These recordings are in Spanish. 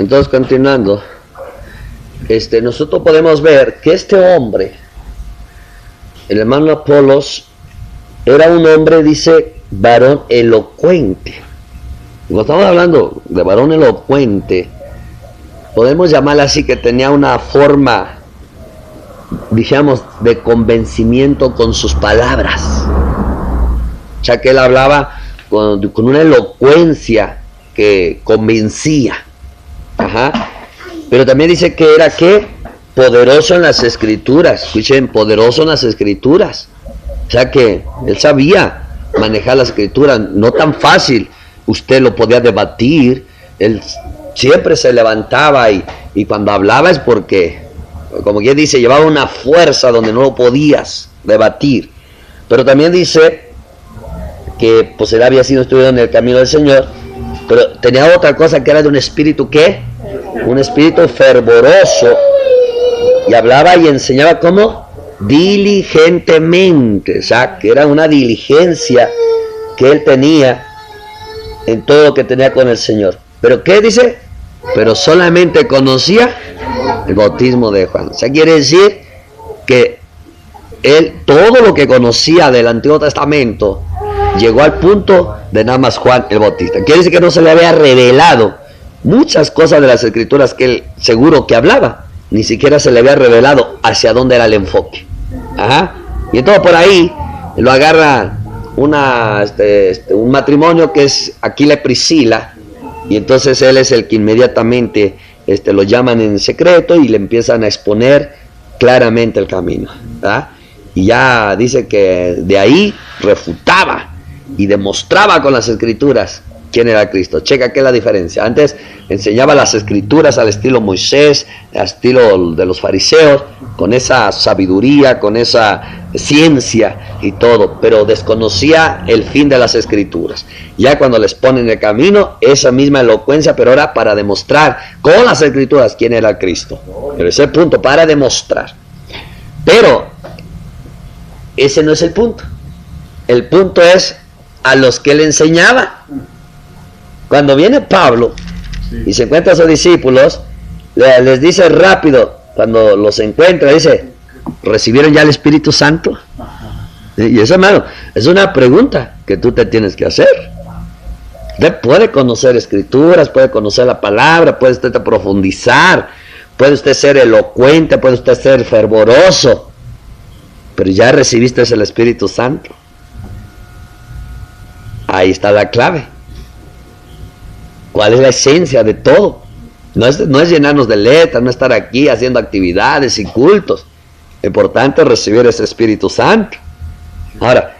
Entonces, continuando, nosotros podemos ver que este hombre, el hermano Apolos, era un hombre, dice, varón elocuente. Cuando estamos hablando de varón elocuente, podemos llamarlo así, que tenía una forma, digamos, de convencimiento con sus palabras. O sea, que él hablaba con una elocuencia que convencía. Ajá. Pero también dice que era, ¿qué? Poderoso en las escrituras. Escuchen, poderoso en las escrituras. O sea que él sabía manejar las escrituras, no tan fácil. Usted lo podía debatir. Él siempre se levantaba y cuando hablaba es porque, como quien dice, llevaba una fuerza donde no lo podías debatir. Pero también dice que pues él había sido instruido en el camino del Señor, pero tenía otra cosa, que era de un espíritu, ¿qué? Un espíritu fervoroso, y hablaba y enseñaba como diligentemente. O sea, que era una diligencia que él tenía en todo lo que tenía con el Señor. ¿Pero qué dice? Pero solamente conocía el bautismo de Juan. O sea, quiere decir que él, todo lo que conocía del Antiguo Testamento, llegó al punto de nada más Juan el Bautista. Quiere decir que no se le había revelado muchas cosas de las escrituras que él seguro que hablaba. Ni siquiera se le había revelado hacia dónde era el enfoque. Ajá. Y entonces por ahí lo agarra un matrimonio que es Aquila y Priscila, y entonces él es el que inmediatamente lo llaman en secreto y le empiezan a exponer claramente el camino, ¿verdad? Y ya dice que de ahí refutaba y demostraba con las escrituras quién era Cristo. Checa qué es la diferencia. Antes enseñaba las escrituras al estilo Moisés, al estilo de los fariseos, con esa sabiduría, con esa ciencia y todo, pero desconocía el fin de las escrituras. Ya cuando les ponen el camino, esa misma elocuencia, pero ahora para demostrar con las escrituras quién era Cristo. Pero ese es el punto, para demostrar. Pero ese no es el punto. El punto es a los que le enseñaba. Cuando viene Pablo y se encuentra a sus discípulos, les dice rápido, cuando los encuentra, dice, ¿recibieron ya el Espíritu Santo? Y eso, hermano, es una pregunta que tú te tienes que hacer. Usted puede conocer escrituras, puede conocer la palabra, puede usted profundizar, puede usted ser elocuente, puede usted ser fervoroso, pero ya recibiste el Espíritu Santo. Ahí está la clave. ¿Cuál es la esencia de todo? No es llenarnos de letras, no estar aquí haciendo actividades y cultos. Lo importante es recibir ese Espíritu Santo. Ahora,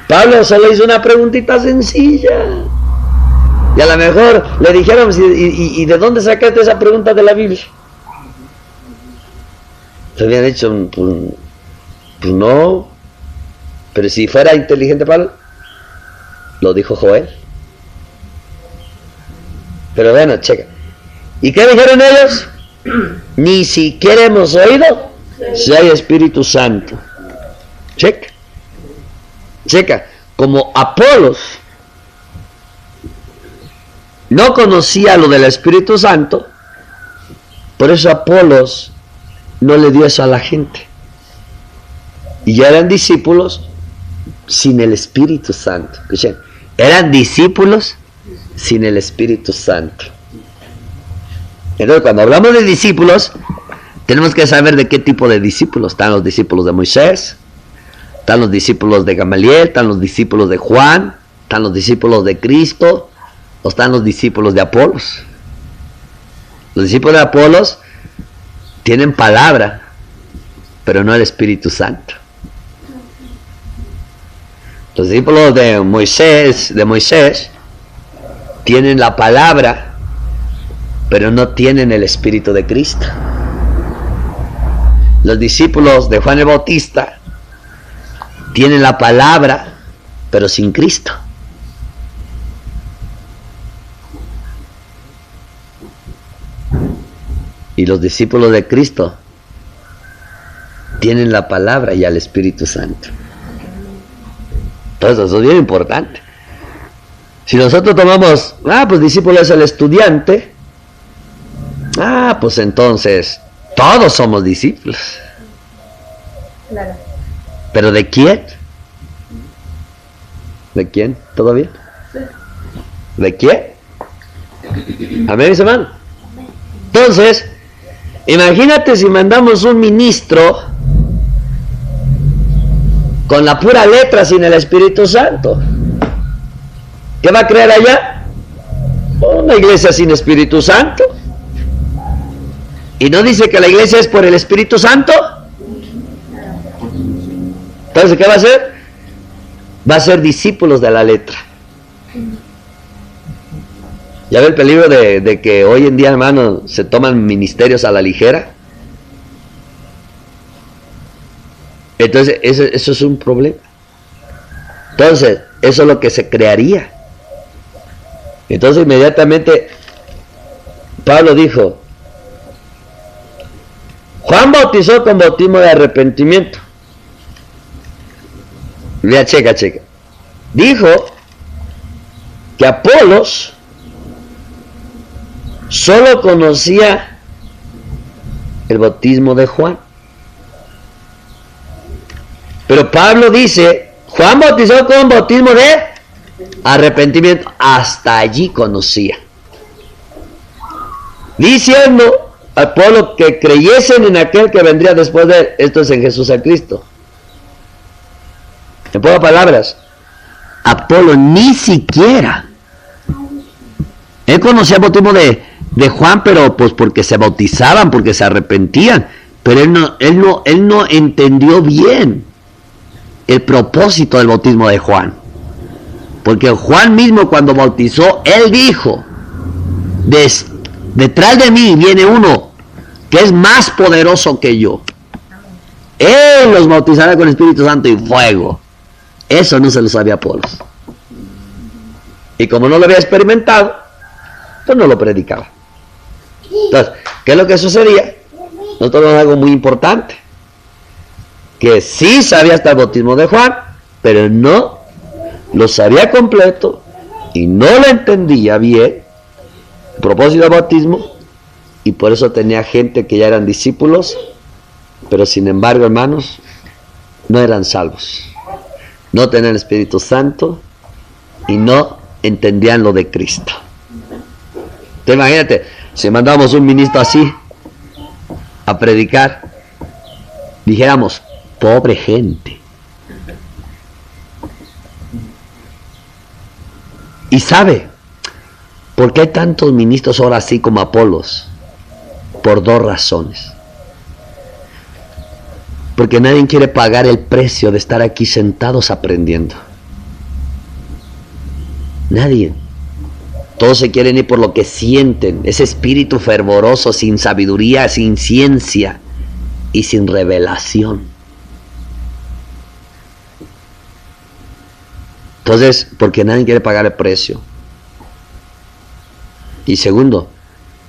Pablo solo hizo una preguntita sencilla. Y a lo mejor le dijeron, ¿y de dónde sacaste esa pregunta de la Biblia? Se habían dicho, pues no. Pero si fuera inteligente Pablo, lo dijo Joel. Pero bueno, checa. ¿Y qué dijeron ellos? Ni siquiera hemos oído si hay Espíritu Santo. Checa. Checa. Como Apolos no conocía lo del Espíritu Santo, por eso Apolos no le dio eso a la gente. Y ya eran discípulos sin el Espíritu Santo. Escuchen, eran discípulos sin el Espíritu Santo. Entonces, cuando hablamos de discípulos, tenemos que saber de qué tipo de discípulos. Están los discípulos de Moisés, están los discípulos de Gamaliel, están los discípulos de Juan, están los discípulos de Cristo, o están los discípulos de Apolos. Los discípulos de Apolos tienen palabra, pero no el Espíritu Santo. Los discípulos de Moisés tienen la palabra, pero no tienen el Espíritu de Cristo. Los discípulos de Juan el Bautista tienen la palabra, pero sin Cristo. Y los discípulos de Cristo tienen la palabra y al Espíritu Santo. Entonces eso es bien importante. Si nosotros tomamos, pues discípulo es el estudiante, Ah, pues entonces, todos somos discípulos. Claro. ¿Pero de quién? ¿De quién? ¿Todo bien? ¿De quién? Amén, mis hermanos. Entonces, imagínate si mandamos un ministro con la pura letra sin el Espíritu Santo. ¿Qué va a creer allá? Una iglesia sin Espíritu Santo. ¿Y no dice que la iglesia es por el Espíritu Santo? Entonces, ¿qué va a hacer? Va a ser discípulos de la letra. ¿Ya ve el peligro de que hoy en día, hermano, se toman ministerios a la ligera? Entonces, eso es un problema. Entonces, eso es lo que se crearía. Entonces, inmediatamente, Pablo dijo, Juan bautizó con bautismo de arrepentimiento. Vea, checa. Dijo que Apolos solo conocía el bautismo de Juan. Pero Pablo dice, Juan bautizó con bautismo de arrepentimiento. Hasta allí conocía. Diciendo al pueblo que creyesen en aquel que vendría después de él. Esto es en Jesús a Cristo. En pocas palabras, Apolo ni siquiera. Él conocía el bautismo de Juan, pero pues porque se bautizaban, porque se arrepentían. Pero él no entendió bien el propósito del bautismo de Juan. Porque Juan mismo cuando bautizó, él dijo, detrás de mí viene uno que es más poderoso que yo. Él los bautizará con Espíritu Santo y fuego. Eso no se lo sabía Apolos. Y como no lo había experimentado, pues no lo predicaba. Entonces, ¿qué es lo que sucedía? Nosotros vemos algo muy importante. Que sí sabía hasta el bautismo de Juan, pero no lo sabía completo y no lo entendía bien el propósito del bautismo, y por eso tenía gente que ya eran discípulos, pero sin embargo, hermanos, no eran salvos. No tenían el Espíritu Santo y no entendían lo de Cristo. Entonces, imagínate, si mandamos un ministro así a predicar, dijéramos, pobre gente. Y sabe, ¿por qué hay tantos ministros ahora así como Apolos? Por dos razones. Porque nadie quiere pagar el precio de estar aquí sentados aprendiendo. Nadie. Todos se quieren ir por lo que sienten. Ese espíritu fervoroso, sin sabiduría, sin ciencia y sin revelación. Entonces, porque nadie quiere pagar el precio. Y segundo,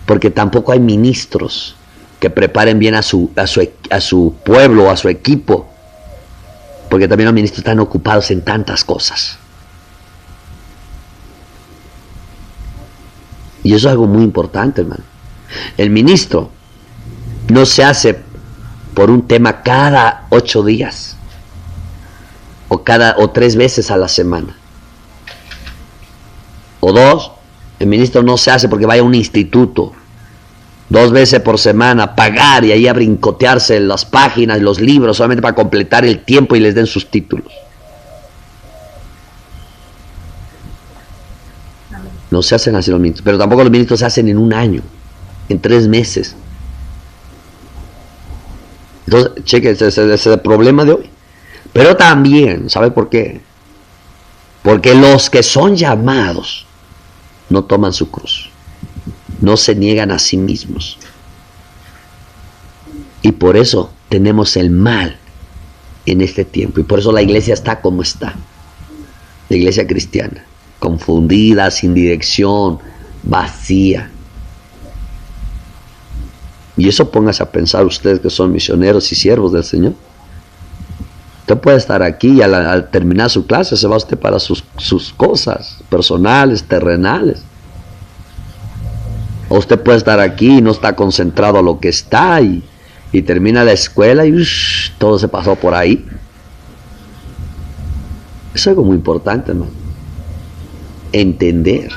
porque tampoco hay ministros que preparen bien a su pueblo, a su equipo, porque también los ministros están ocupados en tantas cosas. Y eso es algo muy importante, hermano. El ministro no se hace por un tema cada 8 días o 3 veces a la semana o 2. El ministro no se hace porque vaya a un instituto 2 veces por semana, pagar y ahí a brincotearse las páginas, los libros, solamente para completar el tiempo y les den sus títulos. No se hacen así los ministros, pero tampoco los ministros se hacen en un año, en 3 meses. Entonces, cheque, ese es el problema de hoy. Pero también, ¿sabe por qué? Porque los que son llamados no toman su cruz. No se niegan a sí mismos. Y por eso tenemos el mal en este tiempo. Y por eso la iglesia está como está. La iglesia cristiana. Confundida, sin dirección, vacía. Y eso póngase a pensar ustedes que son misioneros y siervos del Señor. Usted puede estar aquí y al terminar su clase se va usted para sus cosas personales, terrenales. O usted puede estar aquí y no está concentrado a lo que está y termina la escuela y todo se pasó por ahí. Es algo muy importante, hermano. Entender.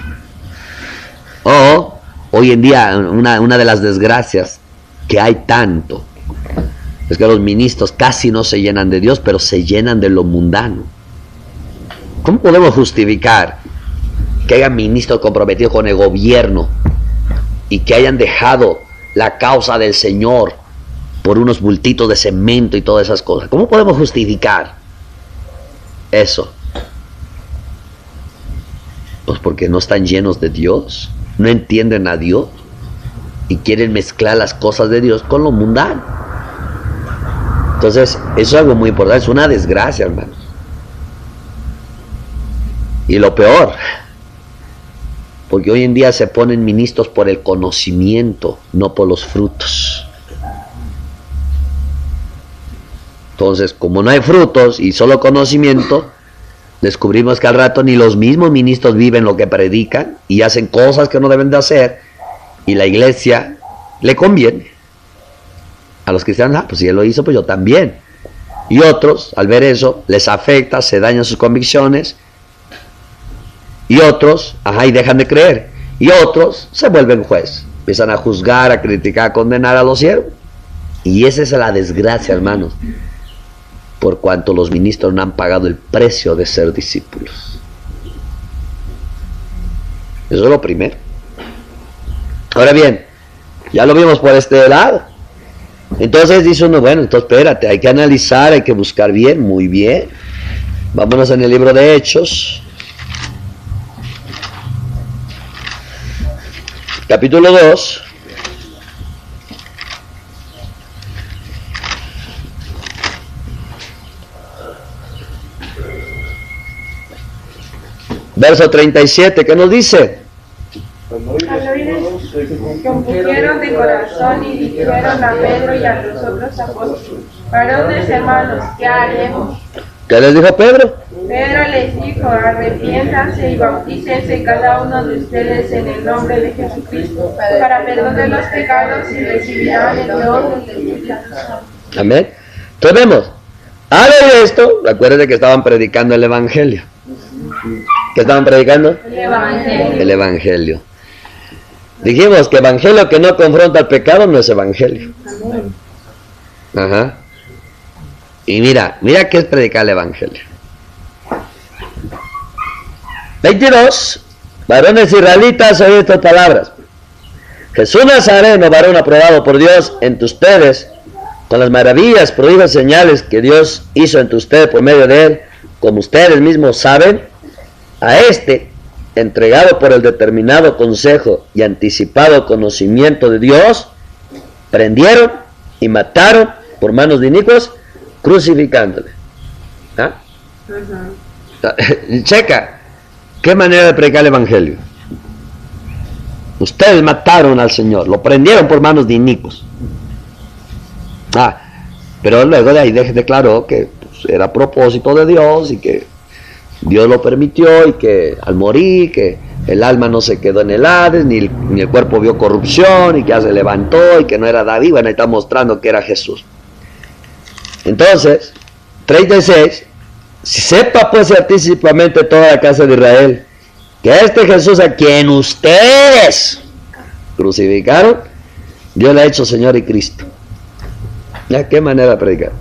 O hoy en día una de las desgracias que hay tanto es que los ministros casi no se llenan de Dios, pero se llenan de lo mundano. ¿Cómo podemos justificar que hayan ministros comprometidos con el gobierno y que hayan dejado la causa del Señor por unos bultitos de cemento y todas esas cosas? ¿Cómo podemos justificar eso? Pues porque no están llenos de Dios, no entienden a Dios y quieren mezclar las cosas de Dios con lo mundano. Entonces, eso es algo muy importante, es una desgracia, hermano. Y lo peor, porque hoy en día se ponen ministros por el conocimiento, no por los frutos. Entonces, como no hay frutos y solo conocimiento, descubrimos que al rato ni los mismos ministros viven lo que predican y hacen cosas que no deben de hacer, y la iglesia le conviene. A los cristianos, pues si él lo hizo, pues yo también. Y otros, al ver eso, les afecta, se dañan sus convicciones. Y otros, y dejan de creer. Y otros se vuelven juez. Empiezan a juzgar, a criticar, a condenar a los siervos. Y esa es la desgracia, hermanos. Por cuanto los ministros no han pagado el precio de ser discípulos. Eso es lo primero. Ahora bien, ya lo vimos por este lado. Entonces dice uno, bueno, entonces espérate, hay que analizar, hay que buscar bien, muy bien. Vámonos en el libro de Hechos. Capítulo 2. Verso 37, ¿qué nos dice? Al oír esto, compusieron de corazón y dijeron a Pedro y a los otros apóstoles: varones hermanos, ¿qué haremos? ¿Qué les dijo Pedro? Pedro les dijo: arrepiéntanse y bautícense cada uno de ustedes en el nombre de Jesucristo para perdón de los pecados y recibirán el don del Espíritu Santo. Amén. Entonces vemos, al oír esto, acuérdense que estaban predicando el Evangelio. ¿Qué estaban predicando? El Evangelio. El Evangelio. Dijimos que evangelio que no confronta al pecado no es evangelio. Ajá. Y mira qué es predicar el Evangelio. 22. Varones israelitas, oíd estas palabras. Jesús Nazareno, varón aprobado por Dios entre ustedes, con las maravillas, prodigios, señales que Dios hizo entre ustedes por medio de él, como ustedes mismos saben, a este, entregado por el determinado consejo y anticipado conocimiento de Dios, prendieron y mataron por manos de inicuos, crucificándole. ¿Ah? Checa, ¿qué manera de predicar el Evangelio? Ustedes mataron al Señor, lo prendieron por manos de inicuos. Pero luego de ahí declaró que pues, era propósito de Dios y que Dios lo permitió y que al morir, que el alma no se quedó en el Hades, ni el cuerpo vio corrupción y que ya se levantó y que no era David. Bueno, ahí está mostrando que era Jesús. Entonces, 36, si sepa pues certísimamente toda la casa de Israel que este Jesús a quien ustedes crucificaron, Dios le ha hecho Señor y Cristo. ¿Ya qué manera de predicar?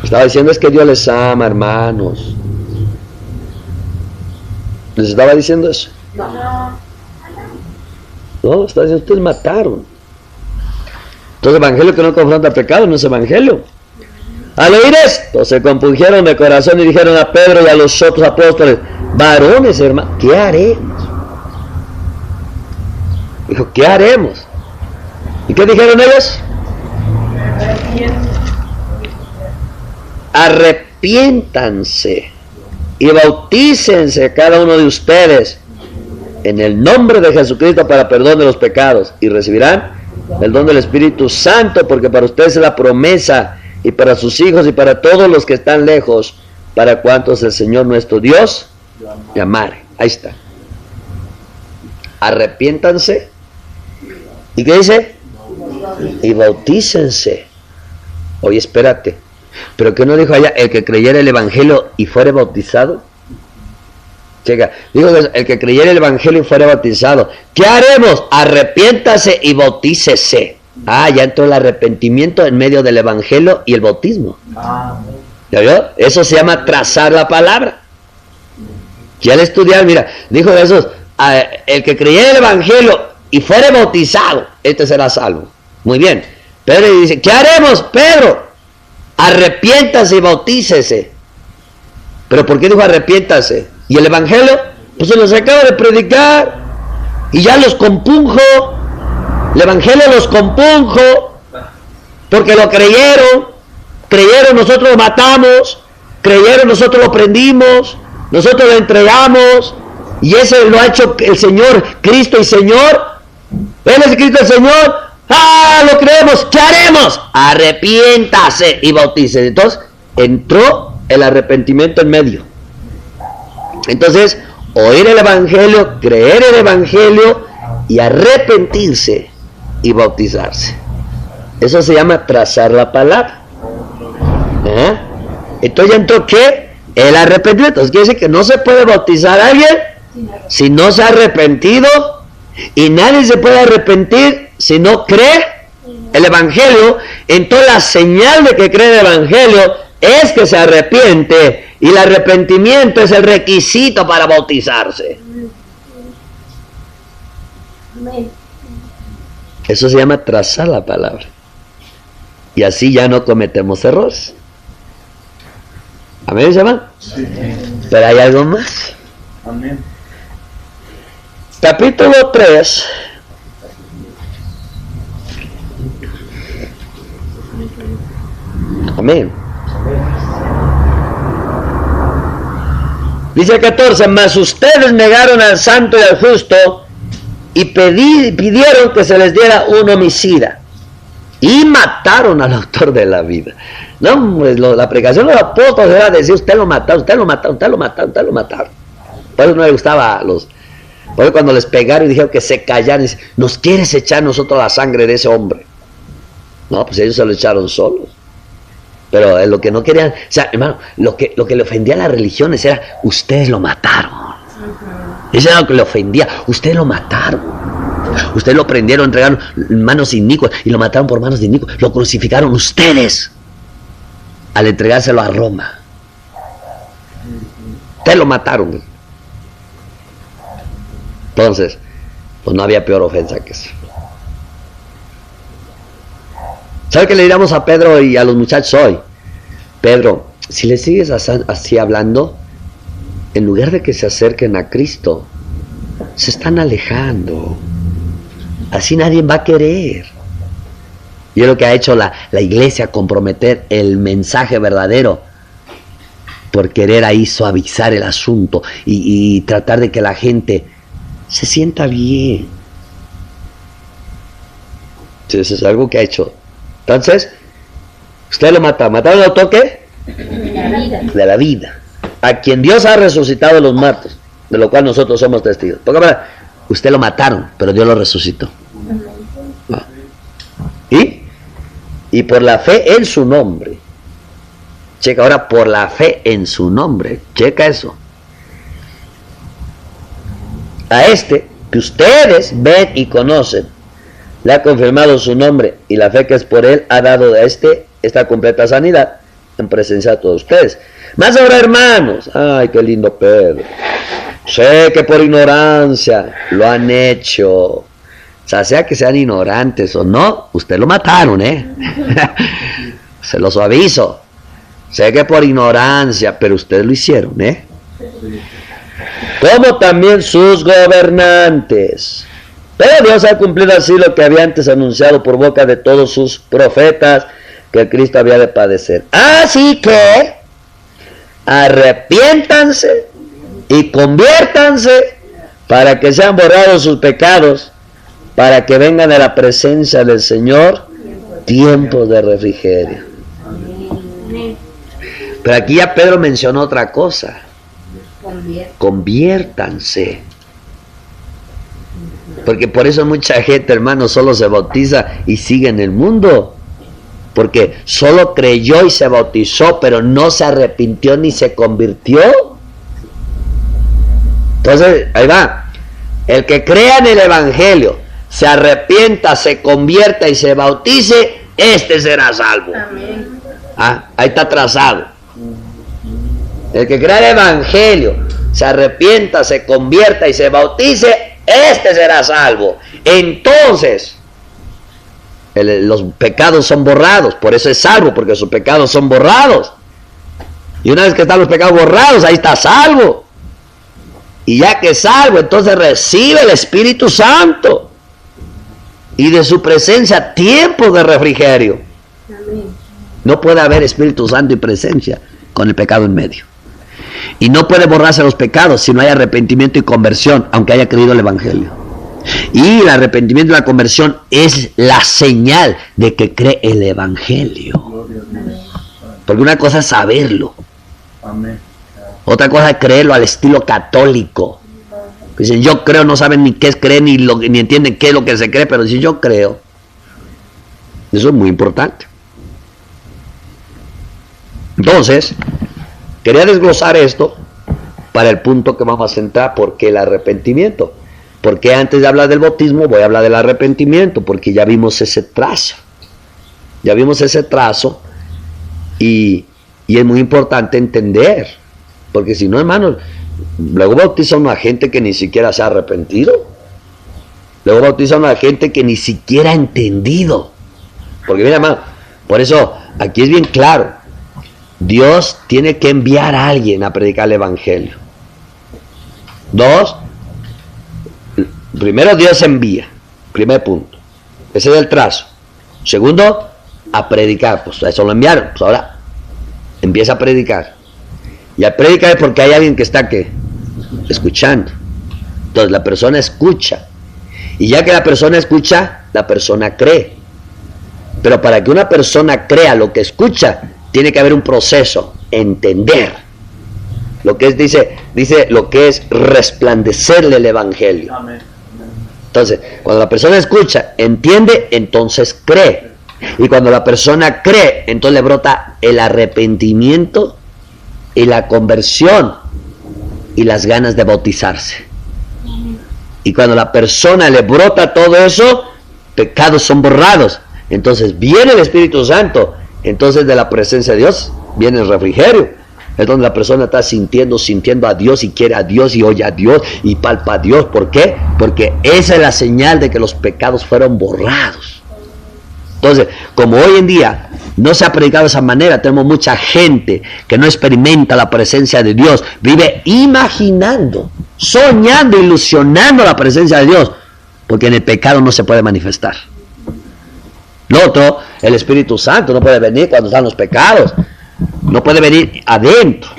Estaba diciendo es que Dios les ama, hermanos. ¿Les estaba diciendo eso? No, está diciendo ustedes mataron. Entonces, evangelio que no confronta pecado no es evangelio. Al oír esto, se compungieron de corazón y dijeron a Pedro y a los otros apóstoles: varones, hermanos, ¿qué haremos? Dijo, ¿qué haremos? ¿Y qué dijeron ellos? Arrepiéntanse y bautícense cada uno de ustedes en el nombre de Jesucristo para perdón de los pecados y recibirán el don del Espíritu Santo, porque para ustedes es la promesa y para sus hijos y para todos los que están lejos, para cuantos el Señor nuestro Dios llamare. Ahí está. arrepiéntanse. ¿Y qué dice? Y bautícense. Oye, espérate. ¿Pero qué no dijo allá? El que creyera el evangelio y fuere bautizado. Checa, dijo que el que creyera el evangelio y fuere bautizado. ¿Qué haremos? Arrepiéntase y bautícese. Ah, ya entró el arrepentimiento en medio del evangelio y el bautismo. ¿Ya vio? Eso se llama trazar la palabra. Ya al estudiar, mira, dijo de esos, el que creyera el evangelio y fuere bautizado, este será salvo. Muy bien. Pedro dice, ¿qué haremos, Pedro? Arrepiéntase y bautícese. ¿Pero por qué dijo arrepiéntase? ¿Y el evangelio? Pues se los acaba de predicar y ya los compunjo. El evangelio los compunjo porque lo creyeron, nosotros lo matamos, creyeron, nosotros lo prendimos, nosotros lo entregamos, y eso lo ha hecho el Señor, Cristo y Señor. Él es Cristo el Señor. Lo creemos. ¿Qué haremos? Arrepiéntase y bautícese. Entonces entró el arrepentimiento en medio. Entonces, oír el evangelio, creer el evangelio y arrepentirse y bautizarse. Eso se llama trazar la palabra. Entonces ya entró ¿qué? El arrepentimiento. Entonces quiere decir que no se puede bautizar a alguien si no se ha arrepentido, y nadie se puede arrepentir si no cree el evangelio. Entonces la señal de que cree el evangelio es que se arrepiente, y el arrepentimiento es el requisito para bautizarse. Eso se llama trazar la palabra, y así ya no cometemos errores. ¿Amén, hermano? Sí. Pero hay algo más. Amén. Capítulo 3. Amén. Dice el 14, mas ustedes negaron al santo y al justo y pidieron que se les diera un homicida y mataron al autor de la vida. No, pues la predicación de los apóstoles era decir, usted lo mataron, usted lo mataron, usted lo mataron, usted lo mataron. Por eso no le gustaba a los... Por eso cuando les pegaron y dijeron que se callaran, dice, ¿nos quieres echar nosotros la sangre de ese hombre? No, pues ellos se lo echaron solos. Pero lo que no querían, o sea, hermano, lo que le ofendía a las religiones era, ustedes lo mataron. Eso era lo que le ofendía, ustedes lo mataron. Ustedes lo prendieron, entregaron manos inicuas y lo mataron por manos de inicuas. Lo crucificaron ustedes al entregárselo a Roma. Ustedes lo mataron. Entonces, pues no había peor ofensa que eso. ¿Sabe qué le diríamos a Pedro y a los muchachos hoy? Pedro, si le sigues así hablando, en lugar de que se acerquen a Cristo, se están alejando. Así nadie va a querer. Y es lo que ha hecho la iglesia, comprometer el mensaje verdadero por querer ahí suavizar el asunto y tratar de que la gente se sienta bien. Eso es algo que ha hecho. Entonces, usted lo mata. ¿Mataron al toque? De la vida. A quien Dios ha resucitado de los muertos, de lo cual nosotros somos testigos. Porque usted lo mataron, pero Dios lo resucitó. ¿No? Y por la fe en su nombre. Checa ahora, por la fe en su nombre. Checa eso. A este que ustedes ven y conocen, le ha confirmado su nombre, y la fe que es por él ha dado a esta completa sanidad en presencia de todos ustedes. Más ahora, hermanos, ay, qué lindo Pedro, sé que por ignorancia lo han hecho, o sea que sean ignorantes o no, ustedes lo mataron, se los aviso, sé que por ignorancia, pero ustedes lo hicieron, como también sus gobernantes. Pero Dios ha cumplido así lo que había antes anunciado por boca de todos sus profetas, que Cristo había de padecer. Así que arrepiéntanse y conviértanse para que sean borrados sus pecados, para que vengan a la presencia del Señor tiempos de refrigerio. Pero aquí ya Pedro mencionó otra cosa. Conviértanse. Porque por eso mucha gente, hermano, solo se bautiza y sigue en el mundo. Porque solo creyó y se bautizó, pero no se arrepintió ni se convirtió. Entonces, ahí va. El que crea en el Evangelio, se arrepienta, se convierta y se bautice, este será salvo. Amén. Ah, ahí está trazado. El que crea en el Evangelio, se arrepienta, se convierta y se bautice, este será salvo. Entonces, los pecados son borrados, por eso es salvo, porque sus pecados son borrados. Y una vez que están los pecados borrados, ahí está salvo. Y ya que es salvo, entonces recibe el Espíritu Santo. Y de su presencia, tiempo de refrigerio. Amén. No puede haber Espíritu Santo y presencia con el pecado en medio. Y no puede borrarse los pecados si no hay arrepentimiento y conversión, aunque haya creído el Evangelio. Y el arrepentimiento y la conversión es la señal de que cree el Evangelio. Porque una cosa es saberlo. Otra cosa es creerlo al estilo católico. Dicen, yo creo, no saben ni qué es creer, ni entienden qué es lo que se cree, pero dicen, yo creo. Eso es muy importante. Entonces, quería desglosar esto para el punto que vamos a centrar. ¿Por qué el arrepentimiento? Porque antes de hablar del bautismo voy a hablar del arrepentimiento, porque ya vimos ese trazo. Ya vimos ese trazo y es muy importante entender. Porque si no, hermanos, luego bautizan a una gente que ni siquiera se ha arrepentido. Luego bautizan a una gente que ni siquiera ha entendido. Porque mira, hermano, por eso aquí es bien claro. Dios tiene que enviar a alguien a predicar el Evangelio. Dos, primero Dios envía. Primer punto. Ese es el trazo. Segundo, a predicar. Pues a eso lo enviaron. Pues ahora empieza a predicar. Y al predicar es porque hay alguien que está ¿qué? Escuchando. Entonces la persona escucha. Y ya que la persona escucha, la persona cree. Pero para que una persona crea lo que escucha, tiene que haber un proceso, entender. Lo que es, dice lo que es resplandecerle el Evangelio. Amén. Entonces, cuando la persona escucha, entiende, entonces cree. Y cuando la persona cree, entonces le brota el arrepentimiento y la conversión y las ganas de bautizarse. Y cuando la persona le brota todo eso, pecados son borrados. Entonces viene el Espíritu Santo. Entonces de la presencia de Dios viene el refrigerio. Es donde la persona está sintiendo a Dios y quiere a Dios y oye a Dios y palpa a Dios. ¿Por qué? Porque esa es la señal de que los pecados fueron borrados. Entonces, como hoy en día no se ha predicado de esa manera, tenemos mucha gente que no experimenta la presencia de Dios, vive imaginando, soñando, ilusionando la presencia de Dios, porque en el pecado no se puede manifestar. Lo otro, el Espíritu Santo no puede venir cuando están los pecados, no puede venir adentro.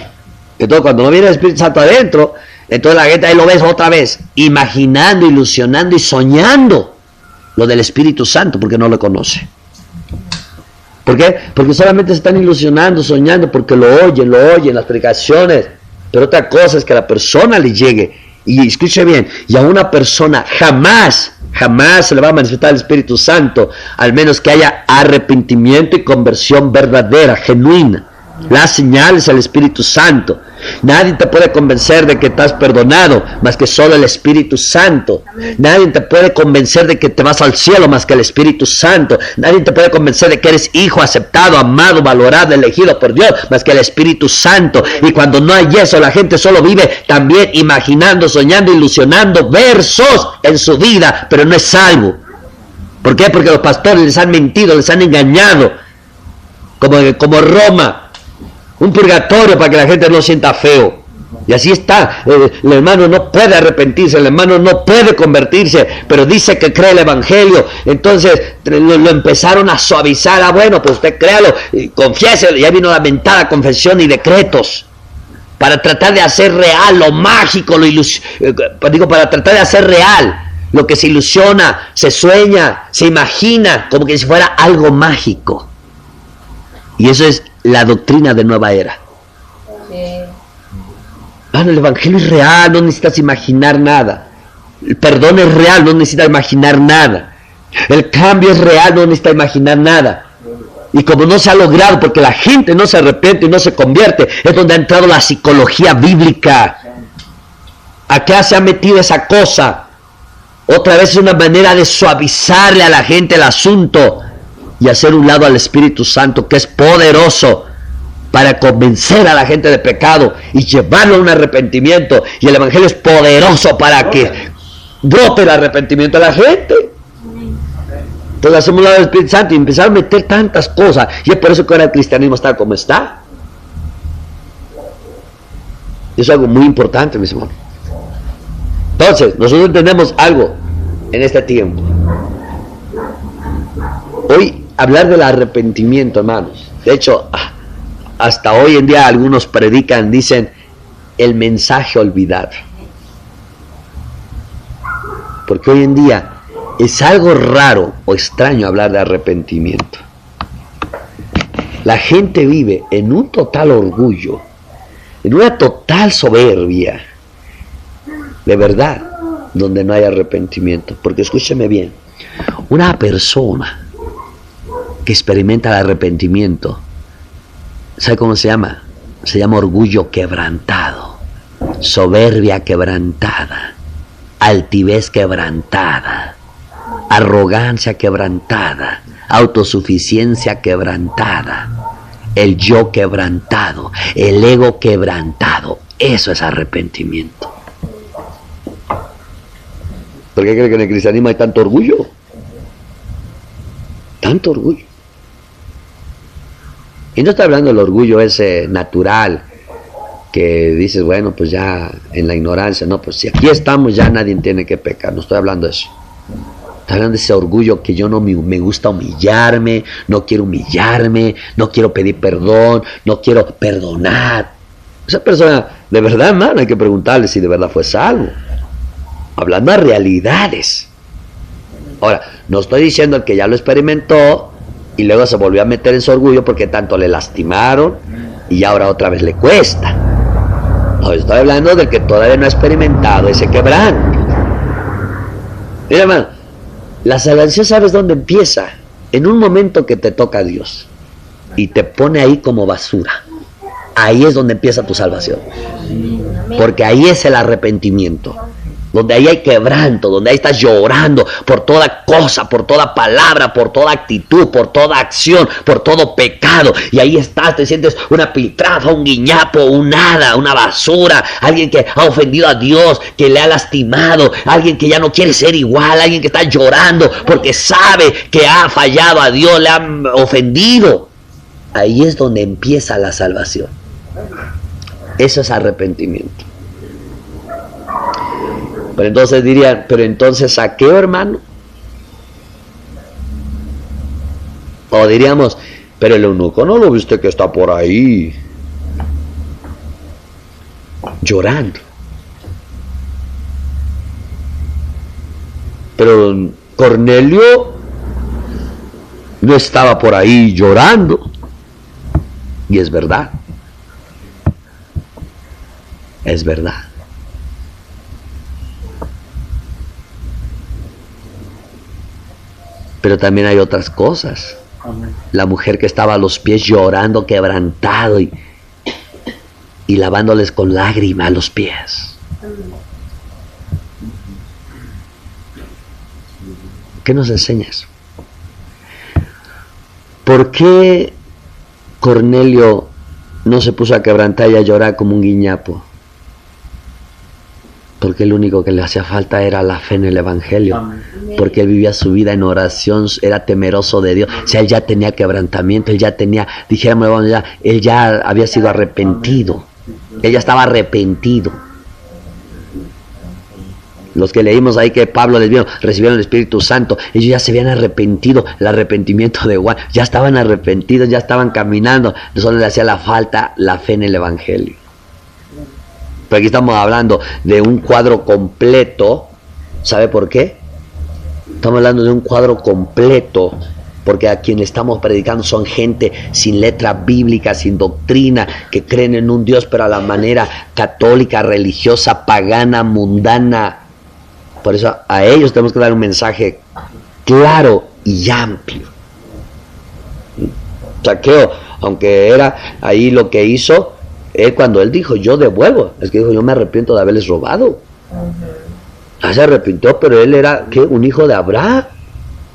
Entonces, cuando no viene el Espíritu Santo adentro, entonces la gente ahí lo ves otra vez, imaginando, ilusionando y soñando lo del Espíritu Santo, porque no lo conoce. ¿Por qué? Porque solamente se están ilusionando, soñando, porque lo oyen las predicaciones. Pero otra cosa es que a la persona le llegue, y escuche bien, y a una persona jamás se le va a manifestar el Espíritu Santo, al menos que haya arrepentimiento y conversión verdadera, genuina. La señal es el Espíritu Santo. Nadie te puede convencer de que estás perdonado más que solo el Espíritu Santo. Nadie te puede convencer de que te vas al cielo más que el Espíritu Santo. Nadie te puede convencer de que eres hijo aceptado, amado, valorado, elegido por Dios más que el Espíritu Santo. Y cuando no hay eso, la gente solo vive también imaginando, soñando, ilusionando versos en su vida, pero no es salvo. ¿Por qué? Porque los pastores les han mentido, les han engañado, como Roma, un purgatorio para que la gente no sienta feo. Y así está. El hermano no puede arrepentirse, el hermano no puede convertirse, pero dice que cree el Evangelio. Entonces lo empezaron a suavizar. Bueno, pues usted créalo, confiéselo. Ya vino la mentada confesión y decretos para tratar de hacer real lo mágico, para tratar de hacer real lo que se ilusiona, se sueña, se imagina, como que si fuera algo mágico. Y eso es la doctrina de nueva era. El Evangelio es real, no necesitas imaginar nada. El perdón es real, no necesita imaginar nada. El cambio es real, no necesita imaginar nada. Y como no se ha logrado, porque la gente no se arrepiente y no se convierte, es donde ha entrado la psicología bíblica. Acá se ha metido esa cosa. Otra vez es una manera de suavizarle a la gente el asunto y hacer un lado al Espíritu Santo, que es poderoso para convencer a la gente de pecado y llevarlo a un arrepentimiento. Y el Evangelio es poderoso para que brote el arrepentimiento de la gente. Entonces hacemos un lado del Espíritu Santo y empezar a meter tantas cosas. Y es por eso que ahora el cristianismo está como está. Eso es algo muy importante, mis hermanos. Entonces, nosotros entendemos algo en este tiempo. Hoy, hablar del arrepentimiento, hermanos. De hecho, hasta hoy en día algunos predican, dicen, el mensaje olvidado. Porque hoy en día es algo raro o extraño hablar de arrepentimiento. La gente vive en un total orgullo, en una total soberbia, de verdad, donde no hay arrepentimiento. Porque escúcheme bien, una persona que experimenta el arrepentimiento, ¿sabe cómo se llama? Se llama orgullo quebrantado, soberbia quebrantada, altivez quebrantada, arrogancia quebrantada, autosuficiencia quebrantada, el yo quebrantado, el ego quebrantado. Eso es arrepentimiento. ¿Por qué cree que en el cristianismo hay tanto orgullo? Tanto orgullo. Y no está hablando del orgullo ese natural, que dices, bueno, pues ya en la ignorancia, no, pues si aquí estamos ya nadie tiene que pecar. No estoy hablando de eso. Estoy hablando de ese orgullo que yo no me gusta humillarme, no quiero humillarme, no quiero pedir perdón, no quiero perdonar. Esa persona, de verdad, hermano, hay que preguntarle si de verdad fue salvo. Hablando de realidades. Ahora, no estoy diciendo que ya lo experimentó y luego se volvió a meter en su orgullo porque tanto le lastimaron y ahora otra vez le cuesta. No, estoy hablando del que todavía no ha experimentado ese quebranto. Mira, hermano, la salvación, ¿sabes dónde empieza? En un momento que te toca a Dios y te pone ahí como basura. Ahí es donde empieza tu salvación. Porque ahí es el arrepentimiento. Donde ahí hay quebranto, donde ahí estás llorando por toda cosa, por toda palabra, por toda actitud, por toda acción, por todo pecado. Y ahí estás, te sientes una piltrafa, un guiñapo, un nada, una basura, alguien que ha ofendido a Dios, que le ha lastimado, alguien que ya no quiere ser igual, alguien que está llorando porque sabe que ha fallado a Dios, le han ofendido. Ahí es donde empieza la salvación. Eso es arrepentimiento. Pero entonces dirían, pero entonces saqueo, hermano. O diríamos, pero el eunuco no lo viste que está por ahí llorando. Pero Cornelio no estaba por ahí llorando. Y es verdad. Es verdad. Pero también hay otras cosas. La mujer que estaba a los pies llorando, quebrantado y lavándoles con lágrimas los pies. ¿Qué nos enseña eso? ¿Por qué Cornelio no se puso a quebrantar y a llorar como un guiñapo? Porque lo único que le hacía falta era la fe en el Evangelio. Porque él vivía su vida en oración, era temeroso de Dios. O sea, él ya tenía quebrantamiento, él ya tenía, dijéramos, bueno, él ya había sido arrepentido. Él ya estaba arrepentido. Los que leímos ahí que Pablo les vio, recibieron el Espíritu Santo, ellos ya se habían arrepentido, el arrepentimiento de Juan, ya estaban arrepentidos, ya estaban caminando, solo le hacía la falta la fe en el Evangelio. Pero aquí estamos hablando de un cuadro completo. ¿Sabe por qué? Estamos hablando de un cuadro completo porque a quien estamos predicando son gente sin letra bíblica, sin doctrina, que creen en un Dios pero a la manera católica, religiosa, pagana, mundana, Por eso a ellos tenemos que dar un mensaje claro y amplio. Saqueo, aunque era ahí lo que hizo, él cuando él dijo, yo devuelvo, es que dijo, yo me arrepiento de haberles robado. Se arrepintió, pero él era, ¿qué? Un hijo de Abraham,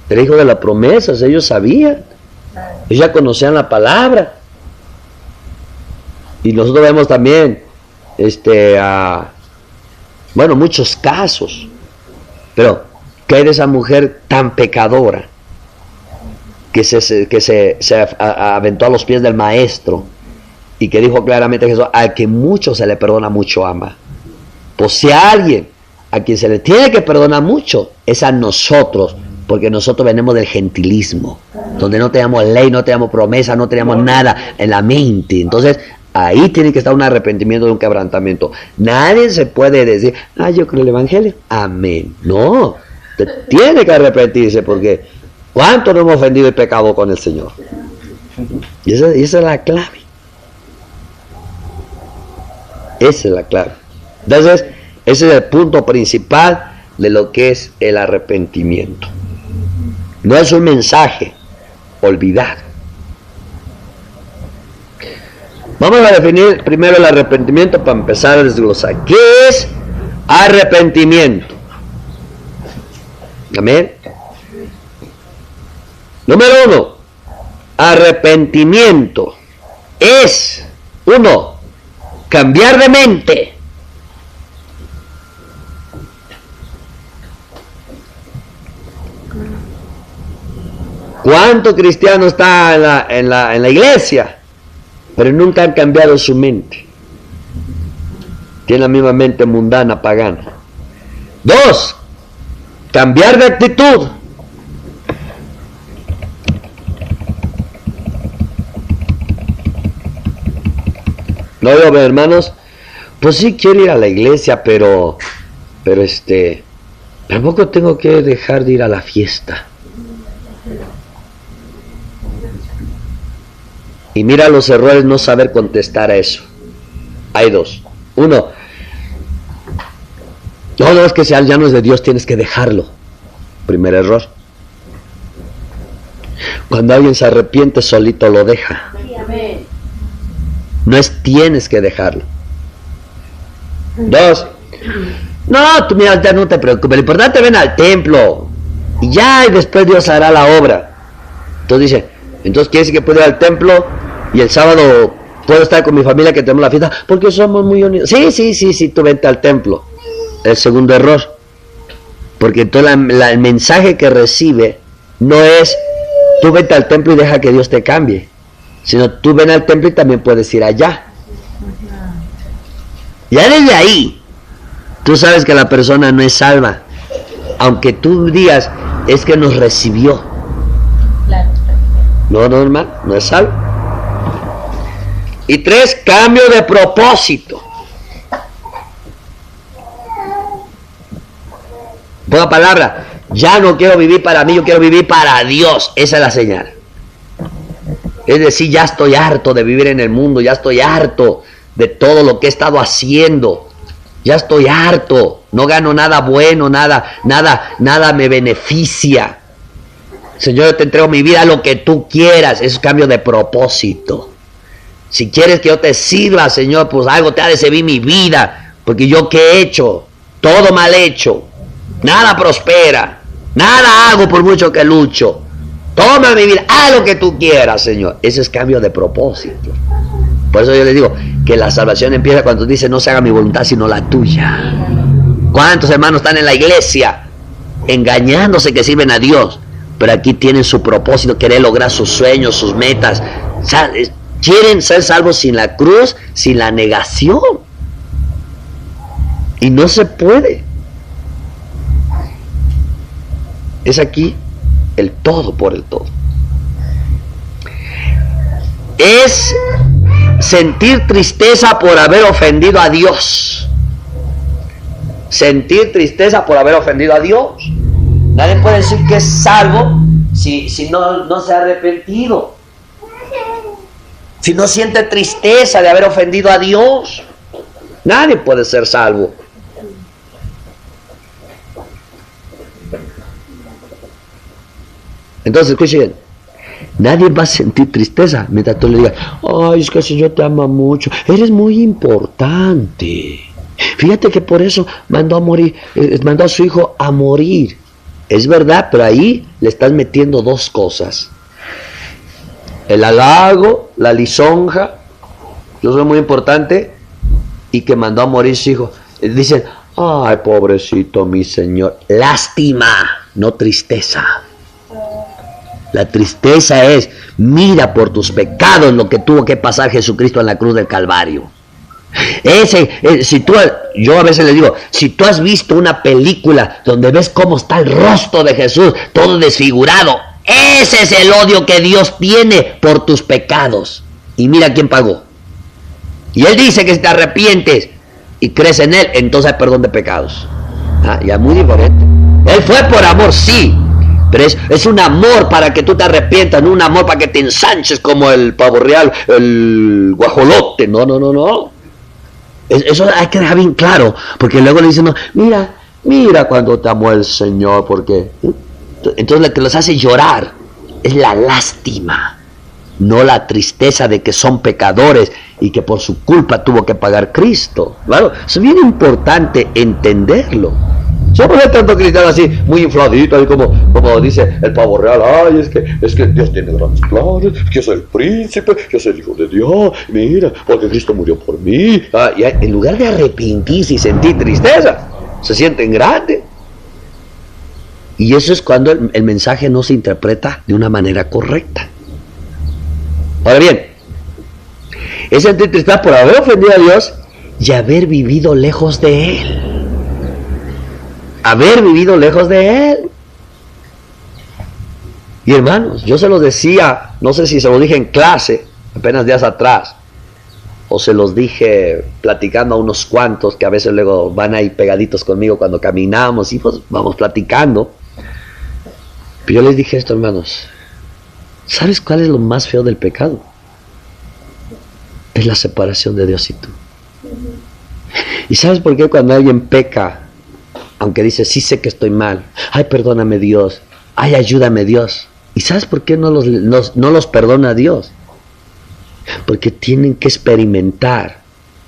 era hijo de las promesas, ellos sabían, ellos ya conocían la palabra. Y nosotros vemos también, bueno, muchos casos, pero ¿qué hay de esa mujer tan pecadora que se aventó a los pies del maestro y que dijo claramente Jesús, al que mucho se le perdona, mucho ama? Pues si a alguien a quien se le tiene que perdonar mucho es a nosotros, porque nosotros venimos del gentilismo, donde no tenemos ley, no tenemos promesa, no tenemos nada en la mente. Entonces ahí tiene que estar un arrepentimiento, de un quebrantamiento. Nadie se puede decir, yo creo el evangelio, amén. No, tiene que arrepentirse, porque ¿cuánto no hemos ofendido y pecado con el Señor? Y esa es la clave. Esa es la clave. Entonces, ese es el punto principal de lo que es el arrepentimiento. No es un mensaje olvidado. Vamos a definir primero el arrepentimiento para empezar a desglosar. ¿Qué es arrepentimiento? Amén. Número 1. Arrepentimiento es, 1, cambiar de mente. ¿Cuántos cristianos están en la iglesia, pero nunca han cambiado su mente? Tienen la misma mente mundana, pagana. 2, cambiar de actitud. No, hermanos, pues sí quiero ir a la iglesia, pero tampoco tengo que dejar de ir a la fiesta. Y mira los errores, no saber contestar a eso. Hay 2. 1, no, es que si ya no es de Dios, tienes que dejarlo. Primer error. Cuando alguien se arrepiente, solito lo deja. No es tienes que dejarlo. 2, no, tú mira, ya no te preocupes, lo importante ven al templo y ya, y después Dios hará la obra. Entonces dice, entonces quiere decir que puedo ir al templo y el sábado puedo estar con mi familia que tenemos la fiesta porque somos muy unidos. Sí, tú vente al templo. El segundo error, porque entonces el mensaje que recibe no es tú vente al templo y deja que Dios te cambie, sino tú ven al templo y también puedes ir allá. Ya desde ahí tú sabes que la persona no es salva, aunque tú digas es que nos recibió. No, hermano, no es salvo. Y 3, cambio de propósito. Buena palabra, ya no quiero vivir para mí, yo quiero vivir para Dios. Esa es la señal. Es decir, ya estoy harto de vivir en el mundo, ya estoy harto de todo lo que he estado haciendo. Ya estoy harto, no gano nada bueno, nada me beneficia. Señor, yo te entrego mi vida a lo que tú quieras. Es cambio de propósito. Si quieres que yo te sirva, Señor, pues algo te ha de servir mi vida. Porque yo qué he hecho, todo mal hecho. Nada prospera, nada hago por mucho que lucho. Toma mi vida, haz lo que tú quieras, Señor. Ese es cambio de propósito. Por eso yo les digo que la salvación empieza cuando dice no se haga mi voluntad sino la tuya. ¿Cuántos hermanos están en la iglesia engañándose que sirven a Dios? Pero aquí tienen su propósito, querer lograr sus sueños, sus metas. Quieren ser salvos sin la cruz, sin la negación. Y no se puede. Es aquí el todo por el todo. Es sentir tristeza por haber ofendido a Dios. Sentir tristeza por haber ofendido a Dios. Nadie puede decir que es salvo si no se ha arrepentido. Si no siente tristeza de haber ofendido a Dios. Nadie puede ser salvo. Entonces, escuchen, nadie va a sentir tristeza mientras tú le digas, ay, es que el Señor te ama mucho, eres muy importante. Fíjate que por eso mandó a su hijo a morir. Es verdad, pero ahí le estás metiendo dos cosas. El halago, la lisonja, yo soy muy importante, y que mandó a morir su hijo. Dicen, ay, pobrecito mi Señor. Lástima, no tristeza. La tristeza es, mira por tus pecados lo que tuvo que pasar Jesucristo en la cruz del Calvario. Yo a veces le digo, si tú has visto una película donde ves cómo está el rostro de Jesús, todo desfigurado, ese es el odio que Dios tiene por tus pecados. Y mira quién pagó. Y Él dice que si te arrepientes y crees en Él, entonces hay perdón de pecados. Ya muy diferente. Él fue por amor, sí, pero es un amor para que tú te arrepientas, no un amor para que te ensanches como el pavo real, el guajolote. No. Eso hay que dejar bien claro, porque luego le dicen, no, mira cuando te amó el Señor, porque entonces lo que los hace llorar es la lástima, no la tristeza de que son pecadores y que por su culpa tuvo que pagar Cristo. Claro, es bien importante entenderlo. Somos tanto cristianos así, muy infladitos, así como dice el pavo real, ay, es que Dios tiene grandes planes, que yo soy el príncipe, yo soy el hijo de Dios, mira, porque Cristo murió por mí. Y en lugar de arrepentirse y sentir tristeza, se sienten grandes. Y eso es cuando el mensaje no se interpreta de una manera correcta. Ahora bien, es sentir tristeza por haber ofendido a Dios y haber vivido lejos de Él. Haber vivido lejos de Él. Y hermanos, yo se los decía, no sé si se los dije en clase, apenas días atrás, o se los dije platicando a unos cuantos que a veces luego van ahí pegaditos conmigo cuando caminamos y pues vamos platicando. Pero yo les dije esto, hermanos, ¿sabes cuál es lo más feo del pecado? Es la separación de Dios y tú. ¿Y sabes por qué cuando alguien peca, aunque dice, sí sé que estoy mal, ay, perdóname Dios, ay, ayúdame Dios? ¿Y sabes por qué no los perdona Dios? Porque tienen que experimentar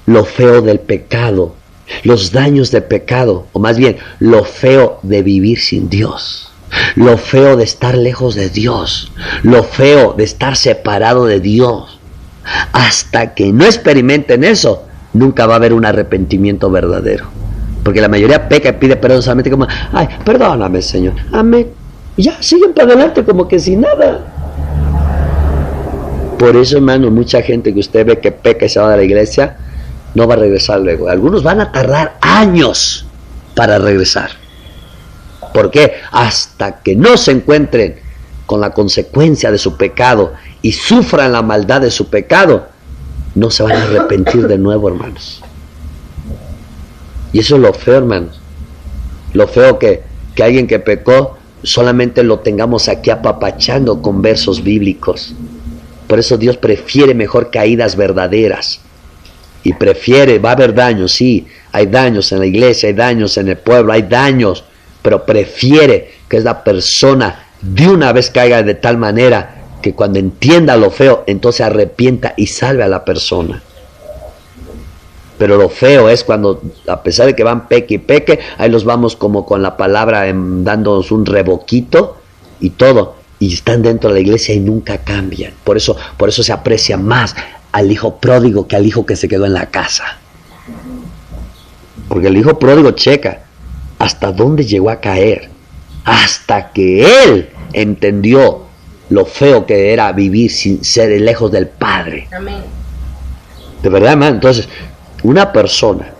lo feo del pecado, los daños del pecado, o más bien, lo feo de vivir sin Dios, lo feo de estar lejos de Dios, lo feo de estar separado de Dios. Hasta que no experimenten eso, nunca va a haber un arrepentimiento verdadero. Porque la mayoría peca y pide perdón solamente como, ay, perdóname Señor, amén. Y ya, siguen para adelante como que sin nada. Por eso, hermano, mucha gente que usted ve que peca y se va de la iglesia, no va a regresar luego. Algunos van a tardar años para regresar. ¿Por qué? Hasta que no se encuentren con la consecuencia de su pecado y sufran la maldad de su pecado, no se van a arrepentir de nuevo, hermanos. Y eso es lo feo, hermanos. Lo feo que alguien que pecó solamente lo tengamos aquí apapachando con versos bíblicos. Por eso Dios prefiere mejor caídas verdaderas. Y prefiere, va a haber daños, sí, hay daños en la iglesia, hay daños en el pueblo, hay daños, pero prefiere que esa persona de una vez caiga de tal manera que cuando entienda lo feo, entonces arrepienta y salve a la persona. Pero lo feo es cuando, a pesar de que van peque y peque, ahí los vamos como con la palabra dándonos un reboquito y todo, y están dentro de la iglesia y nunca cambian. Por eso se aprecia más al hijo pródigo que al hijo que se quedó en la casa. Porque el hijo pródigo checa hasta dónde llegó a caer, hasta que él entendió lo feo que era vivir sin ser lejos del Padre. Amén. De verdad, hermano. Entonces, una persona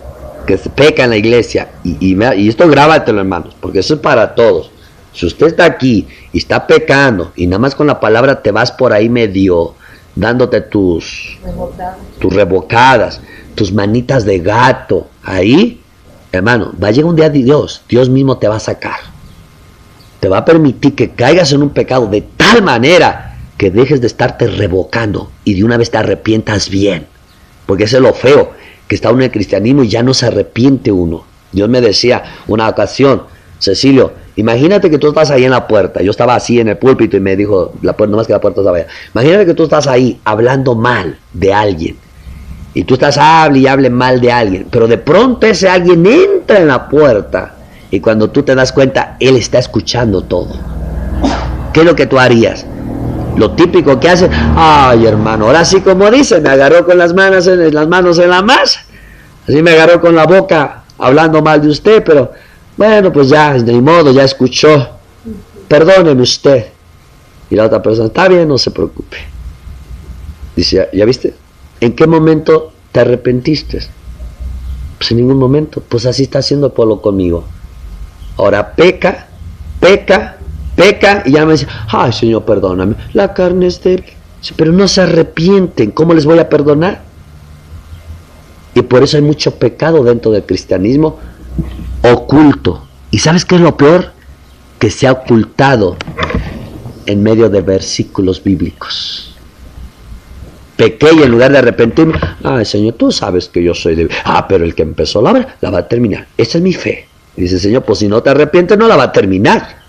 que peca en la iglesia, y esto grábatelo, hermanos, porque eso es para todos. Si usted está aquí y está pecando y nada más con la palabra te vas por ahí medio dándote tus revocadas, tus manitas de gato, ahí, hermano, va a llegar un día de Dios mismo te va a sacar. Te va a permitir que caigas en un pecado de tal manera que dejes de estarte revocando y de una vez te arrepientas bien. Porque eso es lo feo, que está uno en el cristianismo y ya no se arrepiente uno. Dios me decía una ocasión, Cecilio, Imagínate que tú estás ahí en la puerta. Yo estaba así en el púlpito y me dijo, nomás que la puerta estaba allá. Imagínate que tú estás ahí hablando mal de alguien. Y tú estás hable y hable mal de alguien. Pero de pronto ese alguien entra en la puerta. Y cuando tú te das cuenta, él está escuchando todo. ¿Qué es lo que tú harías? Lo típico que hace, ay hermano, ahora sí como dice, me agarró con las manos en la masa. Así me agarró con la boca hablando mal de usted, pero bueno, pues ya, de modo, ya escuchó. Perdóneme usted. Y la otra persona, está bien, no se preocupe. Dice, ¿ya viste? ¿En qué momento te arrepentiste? Pues en ningún momento. Pues así está haciendo el pueblo conmigo. Ahora peca, y ya me dice, ay Señor, perdóname, la carne es débil. Pero no se arrepienten, ¿cómo les voy a perdonar? Y por eso hay mucho pecado dentro del cristianismo oculto. ¿Y sabes qué es lo peor? Que se ha ocultado en medio de versículos bíblicos. Pequé y en lugar de arrepentirme, ay Señor, tú sabes que yo soy débil. Pero el que empezó la obra, la va a terminar. Esa es mi fe. Y dice, Señor, pues si no te arrepientes, no la va a terminar.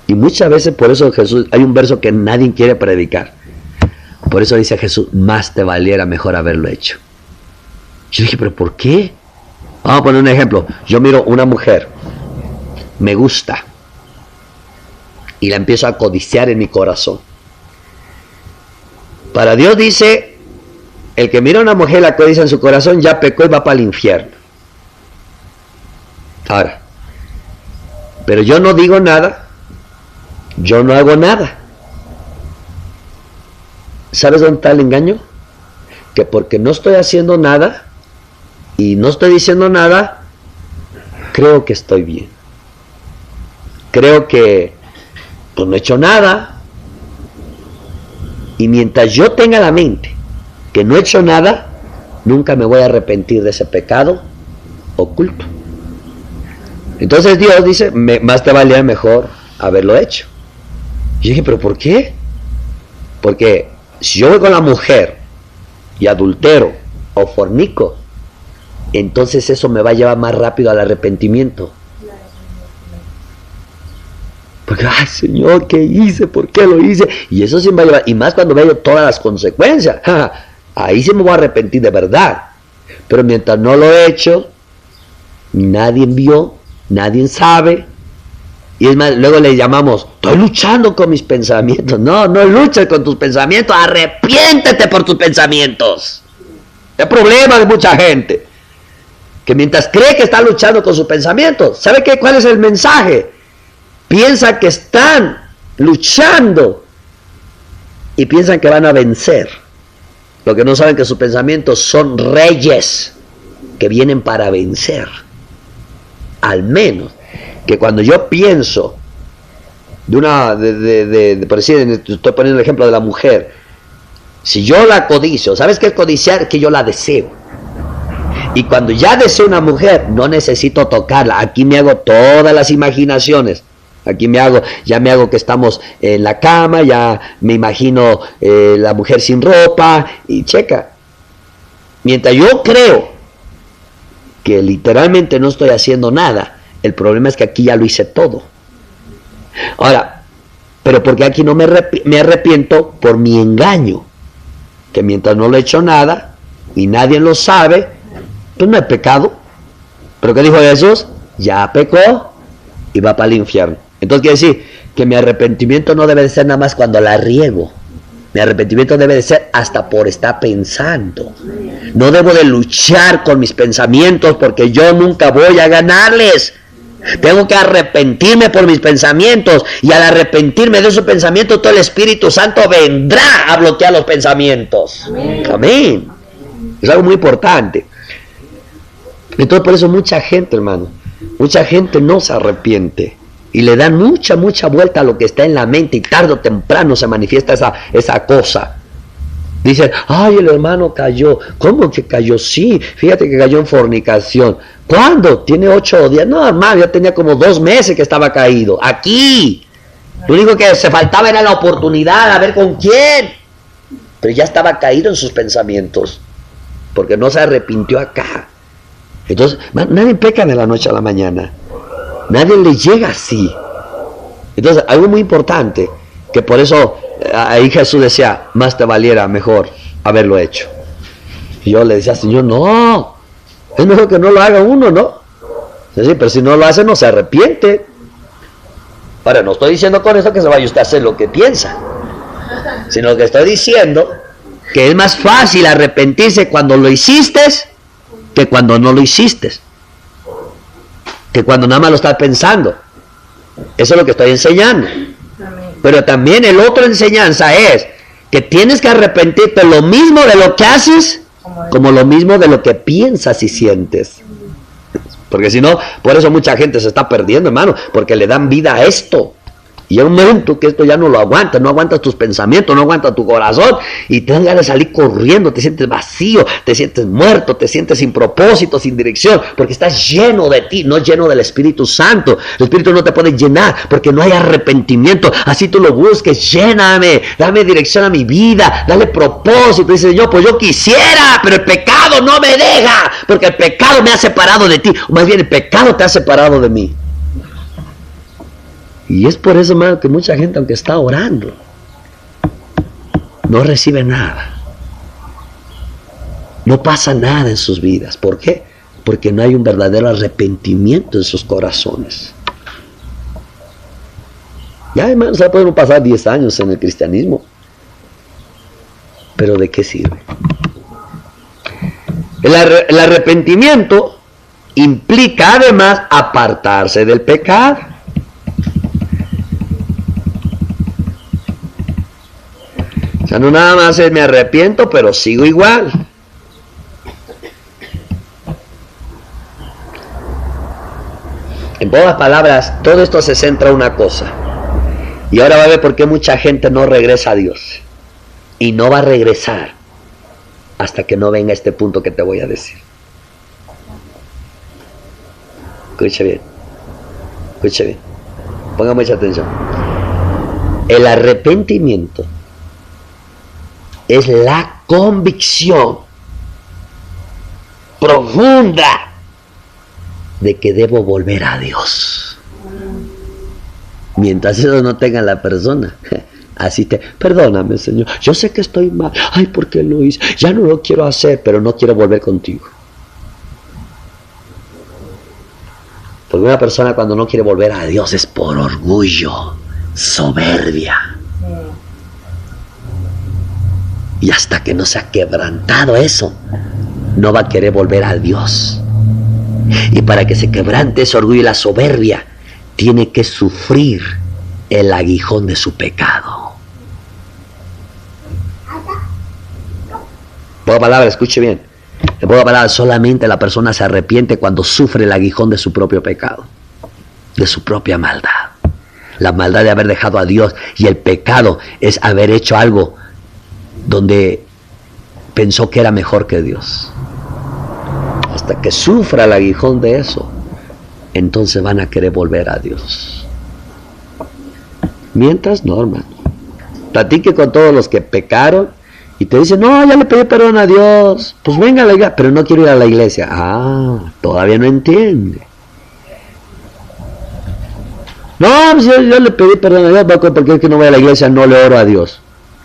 Y muchas veces por eso Jesús, hay un verso que nadie quiere predicar. Por eso dice Jesús, más te valiera mejor haberlo hecho. Yo dije, ¿pero por qué? Vamos a poner un ejemplo. Yo miro una mujer, me gusta, y la empiezo a codiciar en mi corazón. Para Dios dice, el que mira a una mujer la codicia en su corazón, ya pecó y va para el infierno. Ahora, pero yo no digo nada, yo no hago nada. ¿Sabes dónde está el engaño? Que porque no estoy haciendo nada y no estoy diciendo nada, creo que estoy bien. Creo que pues no he hecho nada. Y mientras yo tenga la mente que no he hecho nada, nunca me voy a arrepentir de ese pecado oculto. Entonces Dios dice, más te valía mejor haberlo hecho. Y yo dije, ¿pero por qué? Porque si yo voy con la mujer y adultero o fornico, entonces eso me va a llevar más rápido al arrepentimiento. Porque, ay Señor, ¿qué hice? ¿Por qué lo hice? Y eso sí me va a llevar, y más cuando veo todas las consecuencias. Ahí sí me voy a arrepentir de verdad. Pero mientras no lo he hecho, nadie vio, nadie sabe. Y es más, luego le llamamos, estoy luchando con mis pensamientos. No luches con tus pensamientos, arrepiéntete por tus pensamientos. Es problema de mucha gente, que mientras cree que está luchando con sus pensamientos, ¿sabe qué? ¿Cuál es el mensaje? Piensa que están luchando y piensan que van a vencer. Lo que no saben que sus pensamientos son reyes que vienen para vencer. Al menos que cuando yo pienso por decir, estoy poniendo el ejemplo de la mujer, si yo la codicio, ¿sabes qué es codiciar? Que yo la deseo. Y cuando ya deseo una mujer, no necesito tocarla. Aquí me hago todas las imaginaciones. Aquí ya me hago que estamos en la cama, ya me imagino la mujer sin ropa, y checa. Mientras yo creo que literalmente no estoy haciendo nada, el problema es que aquí ya lo hice todo. Ahora, pero porque aquí no me arrepiento por mi engaño, que mientras no le he hecho nada y nadie lo sabe, pues no he pecado. Pero ¿qué dijo Jesús? Ya pecó y va para el infierno. Entonces quiere decir que mi arrepentimiento no debe de ser nada más cuando la riego. Mi arrepentimiento debe de ser hasta por estar pensando. No debo de luchar con mis pensamientos porque yo nunca voy a ganarles. Tengo que arrepentirme por mis pensamientos, y al arrepentirme de esos pensamientos, todo el Espíritu Santo vendrá a bloquear los pensamientos. Amén. Es algo muy importante. Entonces por eso mucha gente, hermano, mucha gente no se arrepiente y le dan mucha vuelta a lo que está en la mente, y tarde o temprano se manifiesta esa cosa. Dicen, ay, el hermano cayó. ¿Cómo que cayó? Sí, fíjate que cayó en fornicación. ¿Cuándo? Tiene 8 días. No, hermano, ya tenía como 2 meses que estaba caído. Aquí. Lo único que se faltaba era la oportunidad, a ver con quién. Pero ya estaba caído en sus pensamientos, porque no se arrepintió acá. Entonces, nadie peca de la noche a la mañana. Nadie le llega así. Entonces, algo muy importante, que por eso ahí Jesús decía, más te valiera mejor haberlo hecho. Y yo le decía, Señor, no, es mejor que no lo haga uno, ¿no? Sí, pero si no lo hace, no se arrepiente. Ahora, no estoy diciendo con eso que se vaya usted a hacer lo que piensa, sino que estoy diciendo que es más fácil arrepentirse cuando lo hiciste que cuando no lo hiciste, que cuando nada más lo estás pensando. Eso es lo que estoy enseñando. Pero también el otro enseñanza es que tienes que arrepentirte lo mismo de lo que haces como lo mismo de lo que piensas y sientes. Porque si no, por eso mucha gente se está perdiendo, hermano, porque le dan vida a esto. Y hay un momento que esto ya no lo aguanta, no aguantas tus pensamientos, no aguantas tu corazón, y te dan ganas de salir corriendo, te sientes vacío, te sientes muerto, te sientes sin propósito, sin dirección, porque estás lleno de ti, no lleno del Espíritu Santo. El Espíritu no te puede llenar, porque no hay arrepentimiento. Así tú lo busques, lléname, dame dirección a mi vida, dale propósito. Dice Señor, pues yo quisiera, pero el pecado no me deja, porque el pecado me ha separado de ti, o más bien el pecado te ha separado de mí. Y es por eso, hermano, que mucha gente, aunque está orando, no recibe nada. No pasa nada en sus vidas. ¿Por qué? Porque no hay un verdadero arrepentimiento en sus corazones. Ya, hermano, se pueden pasar 10 años en el cristianismo. ¿Pero de qué sirve? El arrepentimiento implica además apartarse del pecado. O sea, no nada más es me arrepiento, pero sigo igual. En pocas palabras, todo esto se centra en una cosa. Y ahora va a ver por qué mucha gente no regresa a Dios. Y no va a regresar hasta que no venga este punto que te voy a decir. Escuche bien. Escuche bien. Ponga mucha atención. El arrepentimiento es la convicción profunda de que debo volver a Dios. Mientras eso no tenga la persona, así perdóname, Señor, yo sé que estoy mal, ay, ¿por qué lo hice? Ya no lo quiero hacer, pero no quiero volver contigo. Porque una persona cuando no quiere volver a Dios es por orgullo, soberbia. Y hasta que no se ha quebrantado eso, no va a querer volver a Dios. Y para que se quebrante ese orgullo y la soberbia, tiene que sufrir el aguijón de su pecado. En pocas palabras, escuche bien. En pocas palabras, solamente la persona se arrepiente cuando sufre el aguijón de su propio pecado, de su propia maldad. La maldad de haber dejado a Dios, y el pecado es haber hecho algo donde pensó que era mejor que Dios. Hasta que sufra el aguijón de eso, entonces van a querer volver a Dios. Mientras no, hermano. Platique con todos los que pecaron y te dicen, no, ya le pedí perdón a Dios, pues venga a la iglesia, pero no quiero ir a la iglesia. Ah, todavía no entiende. No, pues yo le pedí perdón a Dios, porque es que no voy a la iglesia, no le oro a Dios.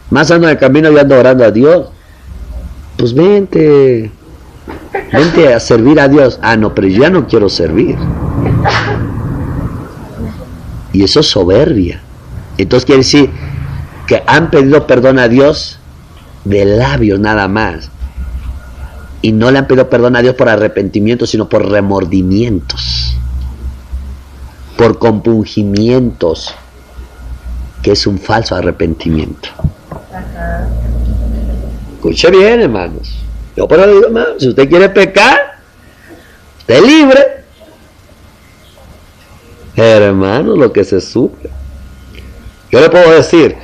Más ando en el camino y ando orando a Dios. Pues vente a servir a Dios. Ah, no, pero yo ya no quiero servir. Y eso es soberbia. Entonces quiere decir que han pedido perdón a Dios de labios nada más. Y no le han pedido perdón a Dios por arrepentimiento, sino por remordimientos, por compungimientos, que es un falso arrepentimiento. Escuche bien, hermanos. Yo por eso digo, hermano, si usted quiere pecar, usted es libre. Hermano, lo que se sufre. Yo le puedo decir,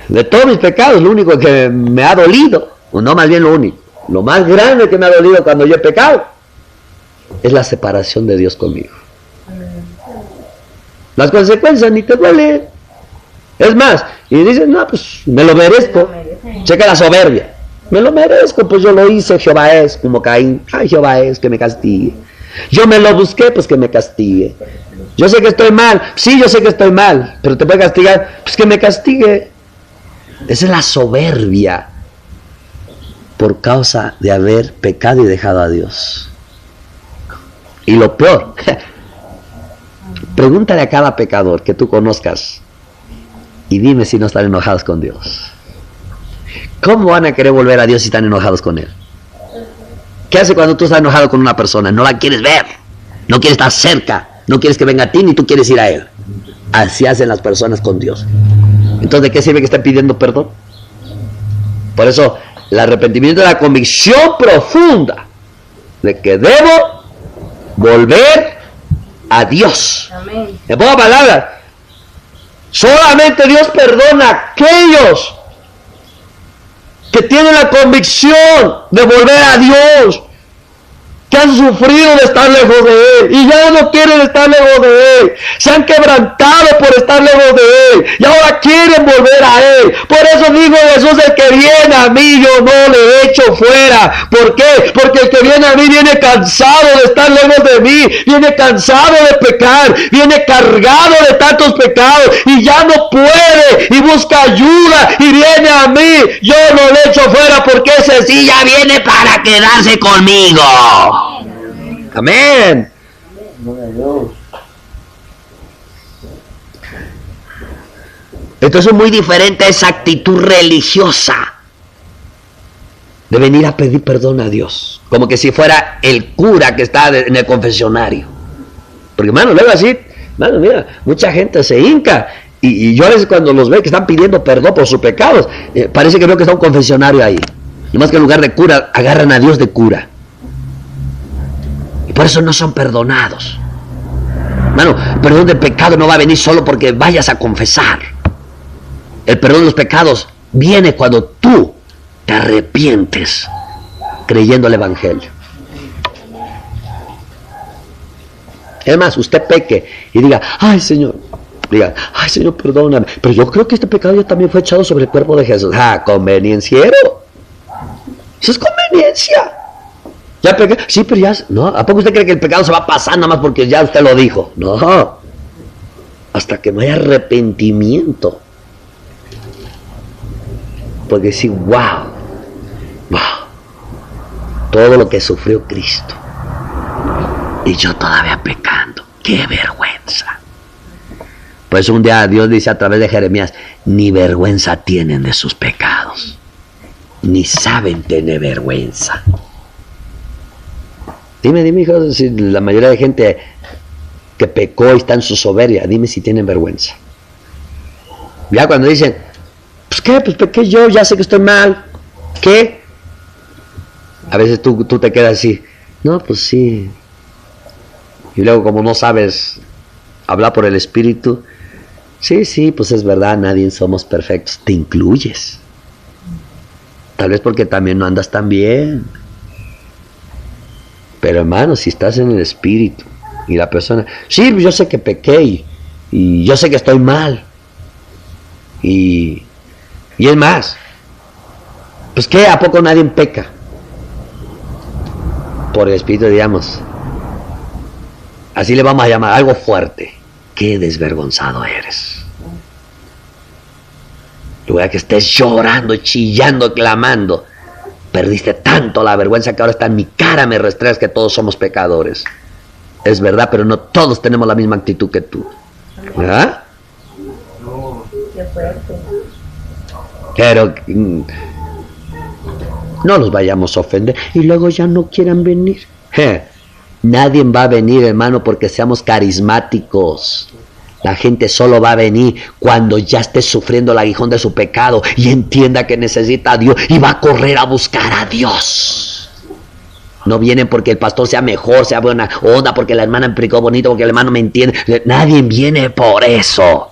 de todos mis pecados, lo único que me ha dolido, o no, más bien lo único, lo más grande que me ha dolido cuando yo he pecado, es la separación de Dios conmigo. Las consecuencias ni te duelen. Es más, y dices, no, pues me lo merezco. Checa la soberbia. Me lo merezco, pues yo lo hice, Jehová es, como Caín. Ay, Jehová es, que me castigue. Yo me lo busqué, pues que me castigue. Yo sé que estoy mal, sí, yo sé que estoy mal, pero te puede castigar, pues que me castigue. Esa es la soberbia por causa de haber pecado y dejado a Dios. Y lo peor, pregúntale a cada pecador que tú conozcas y dime si no están enojados con Dios. ¿Cómo van a querer volver a Dios si están enojados con Él? ¿Qué hace cuando tú estás enojado con una persona? No la quieres ver, no quieres estar cerca, no quieres que venga a ti ni tú quieres ir a Él. Así hacen las personas con Dios. Entonces, ¿de qué sirve que estén pidiendo perdón? Por eso, el arrepentimiento es la convicción profunda de que debo volver a Dios. Amén. En pocas palabras, solamente Dios perdona a aquellos que tienen la convicción de volver a Dios, que han sufrido de estar lejos de Él y ya no quieren estar lejos de Él, se han quebrantado por estar lejos de Él y ahora quieren volver a Él. Por eso dijo Jesús: el que viene a mí yo no le echo fuera. ¿Por qué? Porque el que viene a mí viene cansado de estar lejos de mí, viene cansado de pecar, viene cargado de tantos pecados y ya no puede y busca ayuda y viene a mí. Yo no le echo fuera porque ese sí ya viene para quedarse conmigo. Amén. Entonces es muy diferente a esa actitud religiosa de venir a pedir perdón a Dios, como que si fuera el cura que está en el confesionario. Porque, hermano, luego así, hermano, mira, mucha gente se hinca y yo a veces cuando los veo que están pidiendo perdón por sus pecados, parece que veo que está un confesionario ahí. Y más que en lugar de cura, agarran a Dios de cura. Y por eso no son perdonados. Hermano, el perdón del pecado no va a venir solo porque vayas a confesar. El perdón de los pecados viene cuando tú te arrepientes creyendo el Evangelio. Es más, usted peque y diga: ay Señor, perdóname, pero yo creo que este pecado ya también fue echado sobre el cuerpo de Jesús. Convenienciero. Eso es conveniencia. ¿Ya pequé? Sí, pero ya... No, ¿a poco usted cree que el pecado se va a pasar nada más porque ya usted lo dijo? No. Hasta que no haya arrepentimiento. Porque sí, wow. Todo lo que sufrió Cristo. Y yo todavía pecando. ¡Qué vergüenza! Por eso un día Dios dice a través de Jeremías: ni vergüenza tienen de sus pecados, ni saben tener vergüenza. Dime, hijo, si la mayoría de gente que pecó y está en su soberbia, dime si tienen vergüenza. Ya cuando dicen: pues qué, pues pequé yo, ya sé que estoy mal, ¿qué? A veces tú te quedas así: no, pues sí. Y luego, como no sabes hablar por el Espíritu, sí, pues es verdad, nadie somos perfectos, te incluyes. Tal vez porque también no andas tan bien. Pero hermano, si estás en el Espíritu y la persona: sí, yo sé que pequé y yo sé que estoy mal. Y es más, pues ¿qué? ¿A poco nadie peca? Por el Espíritu, digamos. Así le vamos a llamar, algo fuerte. Qué desvergonzado eres. Luego que estés llorando, chillando, clamando, perdiste tanto la vergüenza que ahora está en mi cara, me restregas que todos somos pecadores. Es verdad, pero no todos tenemos la misma actitud que tú. ¿Verdad? Pero no los vayamos a ofender y luego ya no quieran venir. Nadie va a venir, hermano, porque seamos carismáticos. La gente solo va a venir cuando ya esté sufriendo el aguijón de su pecado y entienda que necesita a Dios y va a correr a buscar a Dios. No vienen porque el pastor sea mejor, sea buena onda, porque la hermana me predicó bonito, porque el hermano me entiende. Nadie viene por eso.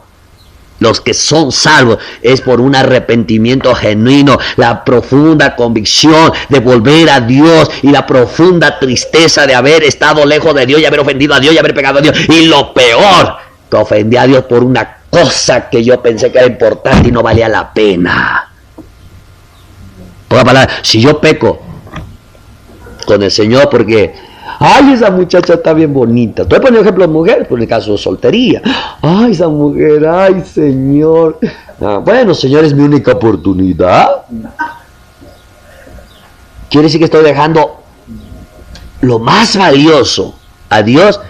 Los que son salvos es por un arrepentimiento genuino, la profunda convicción de volver a Dios y la profunda tristeza de haber estado lejos de Dios y haber ofendido a Dios y haber pecado a Dios. Y lo peor, que ofendí a Dios por una cosa que yo pensé que era importante y no valía la pena. Por la palabra, si yo peco con el Señor porque Ay, esa muchacha está bien bonita. Estoy poniendo ejemplo de mujeres, por el caso de soltería. Ay, esa mujer, ay, Señor. Bueno, Señor, es mi única oportunidad. Quiere decir que estoy dejando lo más valioso a Dios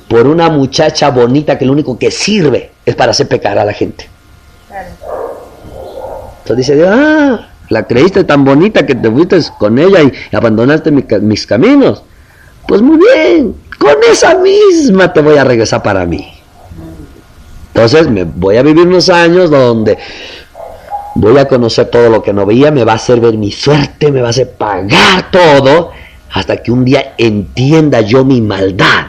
por una muchacha bonita que lo único que sirve es para hacer pecar a la gente. Entonces dice, la creíste tan bonita que te fuiste con ella y abandonaste mis caminos. Pues muy bien, con esa misma te voy a regresar para mí. Entonces me voy a vivir unos años donde voy a conocer todo lo que no veía, me va a hacer ver mi suerte, me va a hacer pagar todo, hasta que un día entienda yo mi maldad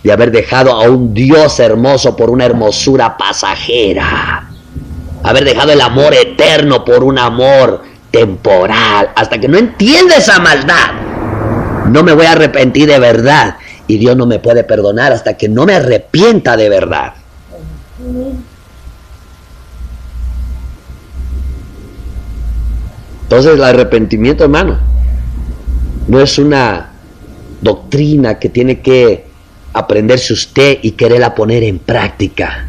de haber dejado a un Dios hermoso por una hermosura pasajera, haber dejado el amor eterno por un amor temporal. Hasta que no entienda esa maldad, no me voy a arrepentir de verdad, y Dios no me puede perdonar hasta que no me arrepienta de verdad. Entonces el arrepentimiento, hermano, no es una doctrina que tiene que aprenderse usted y quererla poner en práctica,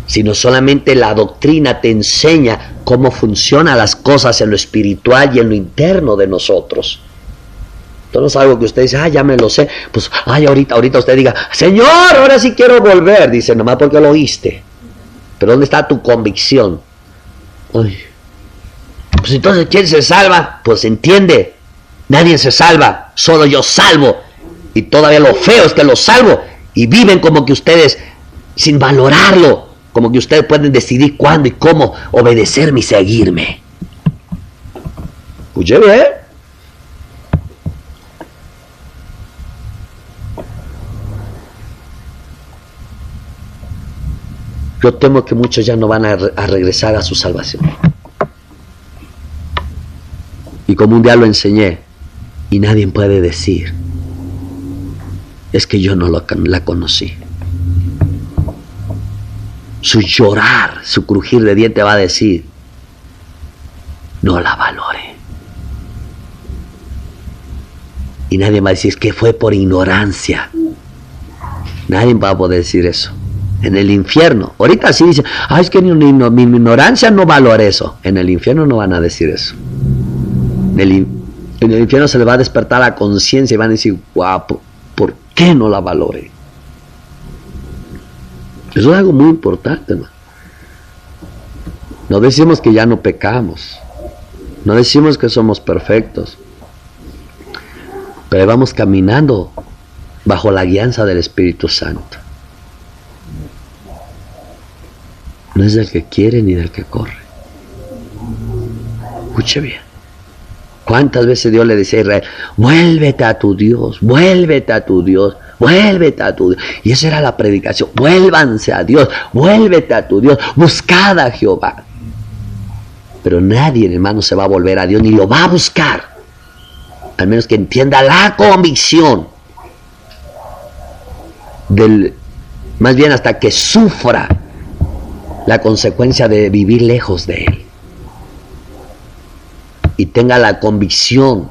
sino solamente la doctrina te enseña cómo funcionan las cosas en lo espiritual y en lo interno de nosotros. Entonces algo que usted dice, ya me lo sé, pues, ahorita usted diga, Señor, ahora sí quiero volver, dice, nomás porque lo oíste. Pero ¿dónde está tu convicción? Ay, pues entonces, ¿quién se salva? Pues entiende, nadie se salva, solo yo salvo. Y todavía lo feo es que los salvo y viven como que ustedes, sin valorarlo, como que ustedes pueden decidir cuándo y cómo obedecerme y seguirme. Escuché bien. Yo temo que muchos ya no van a regresar a su salvación. Y como un día lo enseñé, y nadie puede decir, es que yo no la conocí. Su llorar, su crujir de diente va a decir, no la valoré. Y nadie va a decir, es que fue por ignorancia. Nadie va a poder decir eso. En el infierno, ahorita sí dicen, es que mi ignorancia no valora eso. En el infierno no van a decir eso. En el infierno se le va a despertar la conciencia y van a decir, guapo, ¿por qué no la valoré? Eso es algo muy importante, ¿no? No decimos que ya no pecamos, no decimos que somos perfectos, pero vamos caminando bajo la guianza del Espíritu Santo. No es del que quiere ni del que corre. Escuche bien. ¿Cuántas veces Dios le decía a Israel, vuélvete a tu Dios, vuélvete a tu Dios, vuélvete a tu Dios? Y esa era la predicación, vuélvanse a Dios, vuélvete a tu Dios, buscad a Jehová. Pero nadie, hermano, se va a volver a Dios, ni lo va a buscar, al menos que entienda la convicción más bien hasta que sufra la consecuencia de vivir lejos de Él. Y tenga la convicción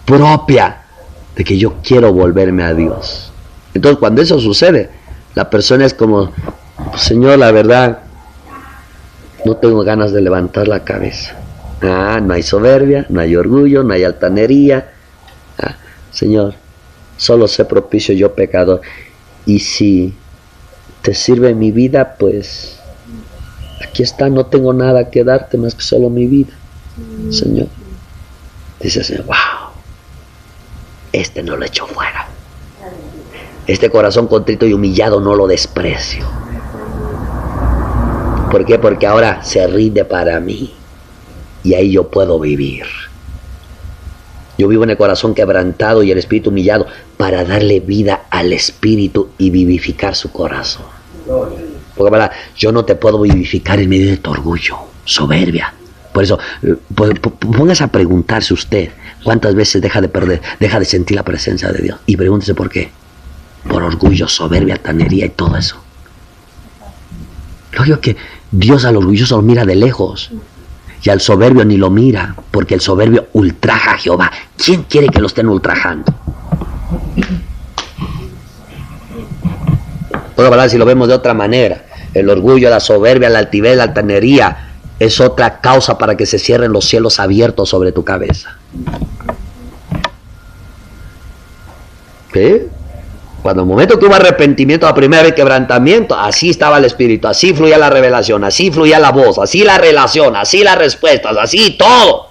propia de que yo quiero volverme a Dios. Entonces cuando eso sucede, la persona es como, Señor, la verdad, no tengo ganas de levantar la cabeza. No hay soberbia, no hay orgullo, no hay altanería. Señor, solo sé propicio yo pecador. Y si te sirve mi vida, pues aquí está, no tengo nada que darte más que solo mi vida. Señor, dice el Señor, wow, este no lo echo fuera. Este corazón contrito y humillado no lo desprecio. ¿Por qué? Porque ahora se rinde para mí y ahí yo puedo vivir. Yo vivo en el corazón quebrantado y el espíritu humillado para darle vida al espíritu y vivificar su corazón. Porque ¿verdad? Yo no te puedo vivificar en medio de tu orgullo, soberbia. Por eso, póngase a preguntarse usted cuántas veces deja de sentir la presencia de Dios. Y pregúntese por qué. Por orgullo, soberbia, altanería y todo eso. Lógico que Dios al orgulloso lo mira de lejos. Y al soberbio ni lo mira, porque el soberbio ultraja a Jehová. ¿Quién quiere que lo estén ultrajando? Por hablar, si lo vemos de otra manera, el orgullo, la soberbia, la altivez, la altanería es otra causa para que se cierren los cielos abiertos sobre tu cabeza. ¿Sí? Cuando el momento que hubo arrepentimiento, la primera vez quebrantamiento, así estaba el Espíritu, así fluía la revelación, así fluía la voz, así la relación, así las respuestas, así todo.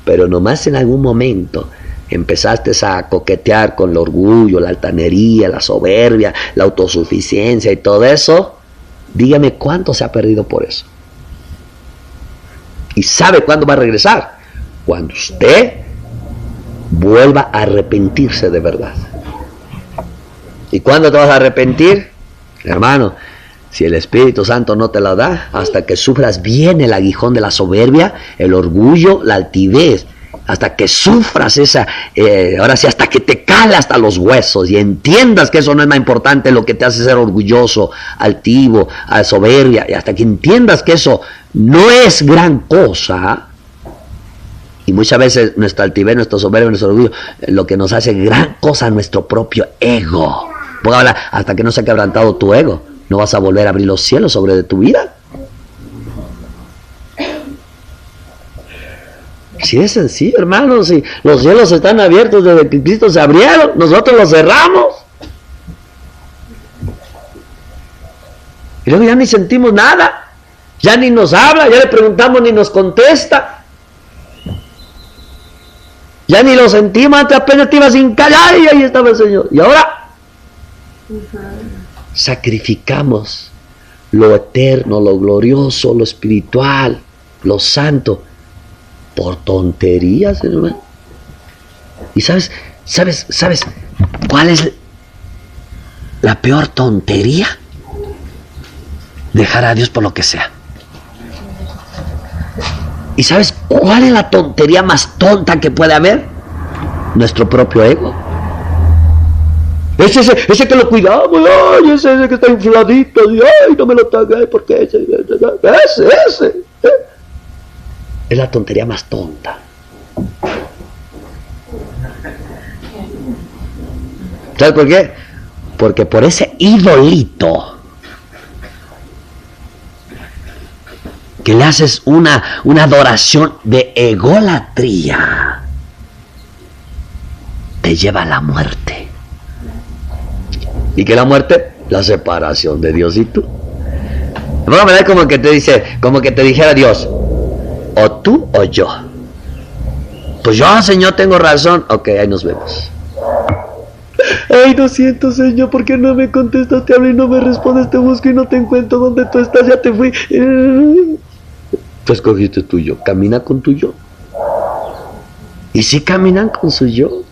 Pero nomás en algún momento empezaste a coquetear con el orgullo, la altanería, la soberbia, la autosuficiencia y todo eso. Dígame cuánto se ha perdido por eso. ¿Y sabe cuándo va a regresar? Cuando usted vuelva a arrepentirse de verdad. ¿Y cuándo te vas a arrepentir? Hermano, si el Espíritu Santo no te la da, hasta que sufras bien el aguijón de la soberbia, el orgullo, la altivez, hasta que sufras esa, ahora sí, hasta que te cala hasta los huesos y entiendas que eso no es más importante lo que te hace ser orgulloso, altivo, soberbia, y hasta que entiendas que eso no es gran cosa. Y muchas veces nuestra altivez, nuestra soberbia, nuestro orgullo, lo que nos hace gran cosa es nuestro propio ego. Porque ahora, hasta que no se ha quebrantado tu ego, no vas a volver a abrir los cielos sobre de tu vida. Si es sencillo, hermanos, si los cielos están abiertos desde que Cristo se abrieron, nosotros los cerramos. Y luego ya ni sentimos nada, ya ni nos habla, ya le preguntamos ni nos contesta. Ya ni lo sentimos, antes apenas te ibas sin callar y ahí estaba el Señor. Y ahora sacrificamos lo eterno, lo glorioso, lo espiritual, lo santo, por tonterías, hermano. ¿Y sabes cuál es la peor tontería? Dejar a Dios por lo que sea. ¿Y sabes cuál es la tontería más tonta que puede haber? Nuestro propio ego. Ese que lo cuidamos, ay, ese que está infladito, y, ay, no me lo toques, porque ese. Es la tontería más tonta. ¿Sabes por qué? Porque por ese idolito que le haces una adoración de egolatría, te lleva a la muerte. ¿Y qué es la muerte? La separación de Dios y tú. Bueno, ¿verdad? Como que te dijera Dios, o tú o yo. Pues yo, Señor, tengo razón. Ok, ahí nos vemos. Ay, lo siento, Señor, ¿por qué no me contestas? Te hablo y no me respondes, te busco y no te encuentro. ¿Dónde tú estás? Ya te fui. Tú escogiste tu yo. Camina con tu yo. Y sí caminan con su yo.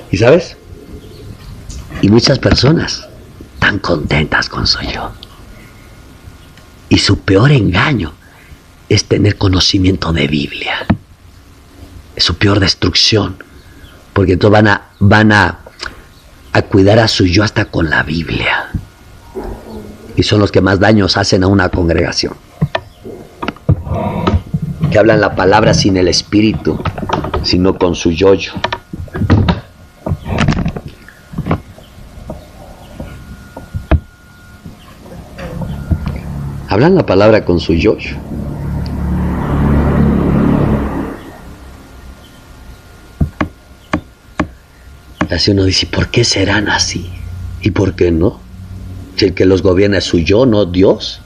¿Y sabes? Y muchas personas están contentas con su yo. Y su peor engaño es tener conocimiento de Biblia. Es su peor destrucción. Porque entonces van a cuidar a su yo hasta con la Biblia. Y son los que más daños hacen a una congregación. Que hablan la palabra sin el espíritu, sino con su yo-yo. Hablan la palabra con su yo-yo. Así uno dice, ¿por qué serán así? ¿Y por qué no? Si el que los gobierna es su yo, no Dios.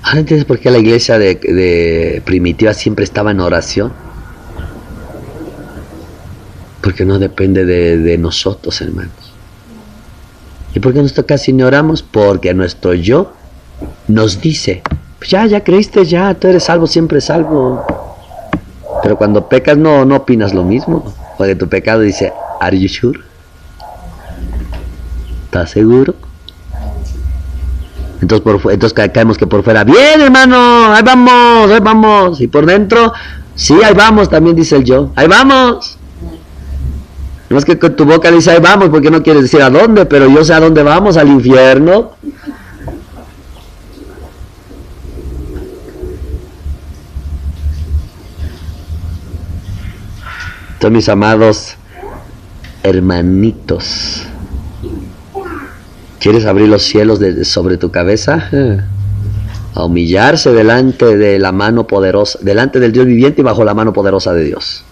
Ahora entiendes por qué la iglesia de primitiva siempre estaba en oración. Porque no depende de nosotros, hermanos. ¿Y por qué nosotros casi no oramos? Porque nuestro yo nos dice, pues ya creíste, ya, tú eres salvo, siempre salvo. Pero cuando pecas no opinas lo mismo. Porque tu pecado dice, ¿are you sure? ¿Estás seguro? Entonces caemos que por fuera, bien, hermano, ahí vamos. Y por dentro, sí, ahí vamos, también dice el yo, ahí vamos. No es que con tu boca dice, ahí vamos, porque no quieres decir a dónde, pero yo sé a dónde vamos, al infierno. Entonces, mis amados hermanitos, ¿quieres abrir los cielos sobre tu cabeza? A humillarse delante de la mano poderosa, delante del Dios viviente y bajo la mano poderosa de Dios.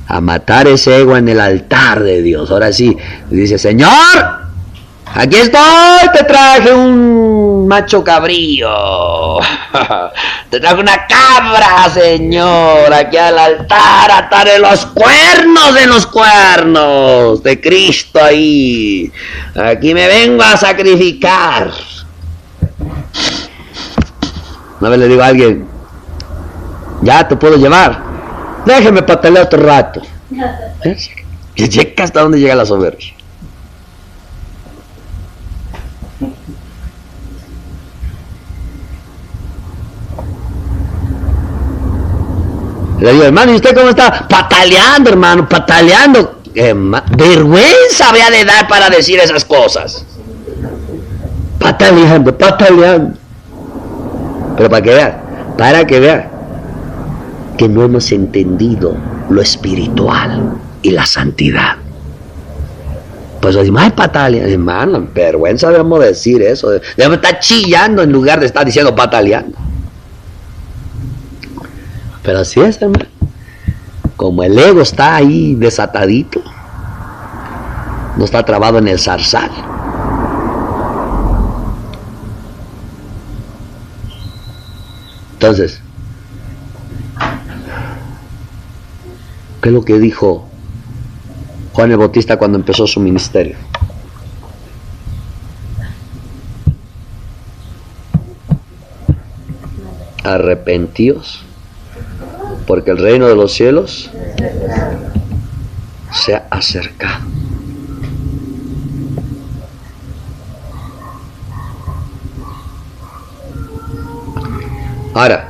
A matar ese ego en el altar de Dios. Ahora sí, dice: Señor, aquí estoy, te traje un macho cabrío. Te traje una cabra, Señor, aquí al altar, ataré los cuernos de Cristo ahí. Aquí me vengo a sacrificar. Una vez le digo a alguien: ya te puedo llevar, déjeme patalear otro rato. Y llega hasta donde llega la soberbia. Le digo: hermano, ¿y usted cómo está? Pataleando, hermano, pataleando. Vergüenza había de dar para decir esas cosas. Pataleando. Pero para que vean que no hemos entendido lo espiritual y la santidad. Pues decimos: ay, pataleando, hermano, vergüenza debemos decir eso. Debemos estar chillando en lugar de estar diciendo pataleando. Pero así es, hermano. Como el ego está ahí desatadito, no está trabado en el zarzal. Entonces, ¿qué es lo que dijo Juan el Bautista cuando empezó su ministerio? Arrepentíos, porque el reino de los cielos se ha acercado. Ahora,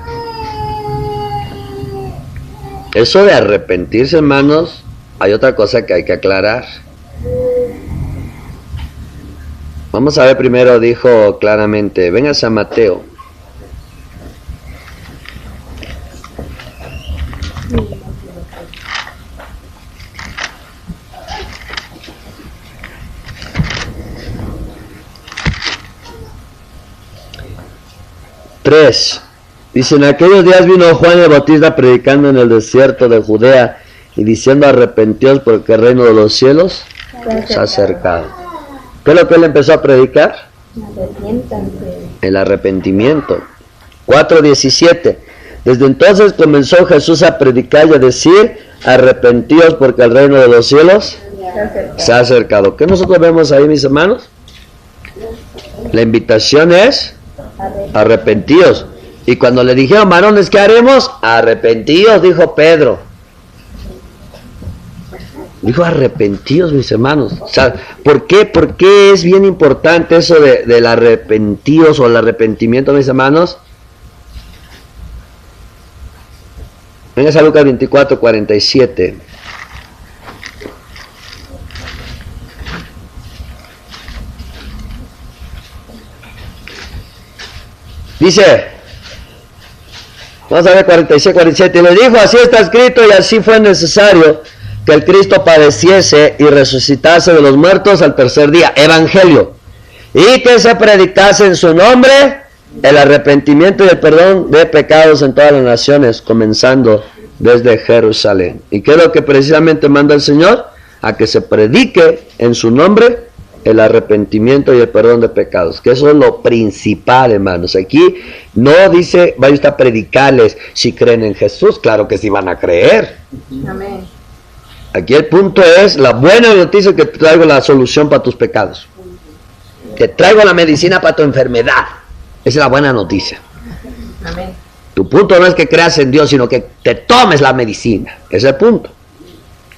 eso de arrepentirse, hermanos, hay otra cosa que hay que aclarar. Vamos a ver primero, dijo claramente, véngase a Mateo. Dice: en aquellos días vino Juan el Bautista predicando en el desierto de Judea y diciendo: arrepentíos porque el reino de los cielos se ha acercado. ¿Qué es lo que él empezó a predicar? El arrepentimiento. 4:17. Desde entonces comenzó Jesús a predicar y a decir: arrepentíos porque el reino de los cielos se ha acercado. ¿Qué nosotros vemos ahí, mis hermanos? La invitación es: arrepentíos. Y cuando le dijeron: varones, ¿qué haremos? Arrepentíos, dijo Pedro. Dijo: arrepentíos, mis hermanos. O sea, ¿por qué es bien importante eso del arrepentíos o el arrepentimiento, mis hermanos? Venga a Lucas 24:47. Dice, vamos a ver 46, 47. Y le dijo: así está escrito y así fue necesario que el Cristo padeciese y resucitase de los muertos al tercer día. Evangelio. Y que se predicase en su nombre el arrepentimiento y el perdón de pecados en todas las naciones, comenzando desde Jerusalén. ¿Y qué es lo que precisamente manda el Señor? A que se predique en su nombre el arrepentimiento y el perdón de pecados, que eso es lo principal, hermanos. Aquí no dice: vaya usted a predicarles si creen en Jesús. Claro que sí van a creer. Amén. Aquí el punto es la buena noticia: que te traigo la solución para tus pecados, te traigo la medicina para tu enfermedad. Esa es la buena noticia. Amén. Tu punto no es que creas en Dios, sino que te tomes la medicina. Ese es el punto.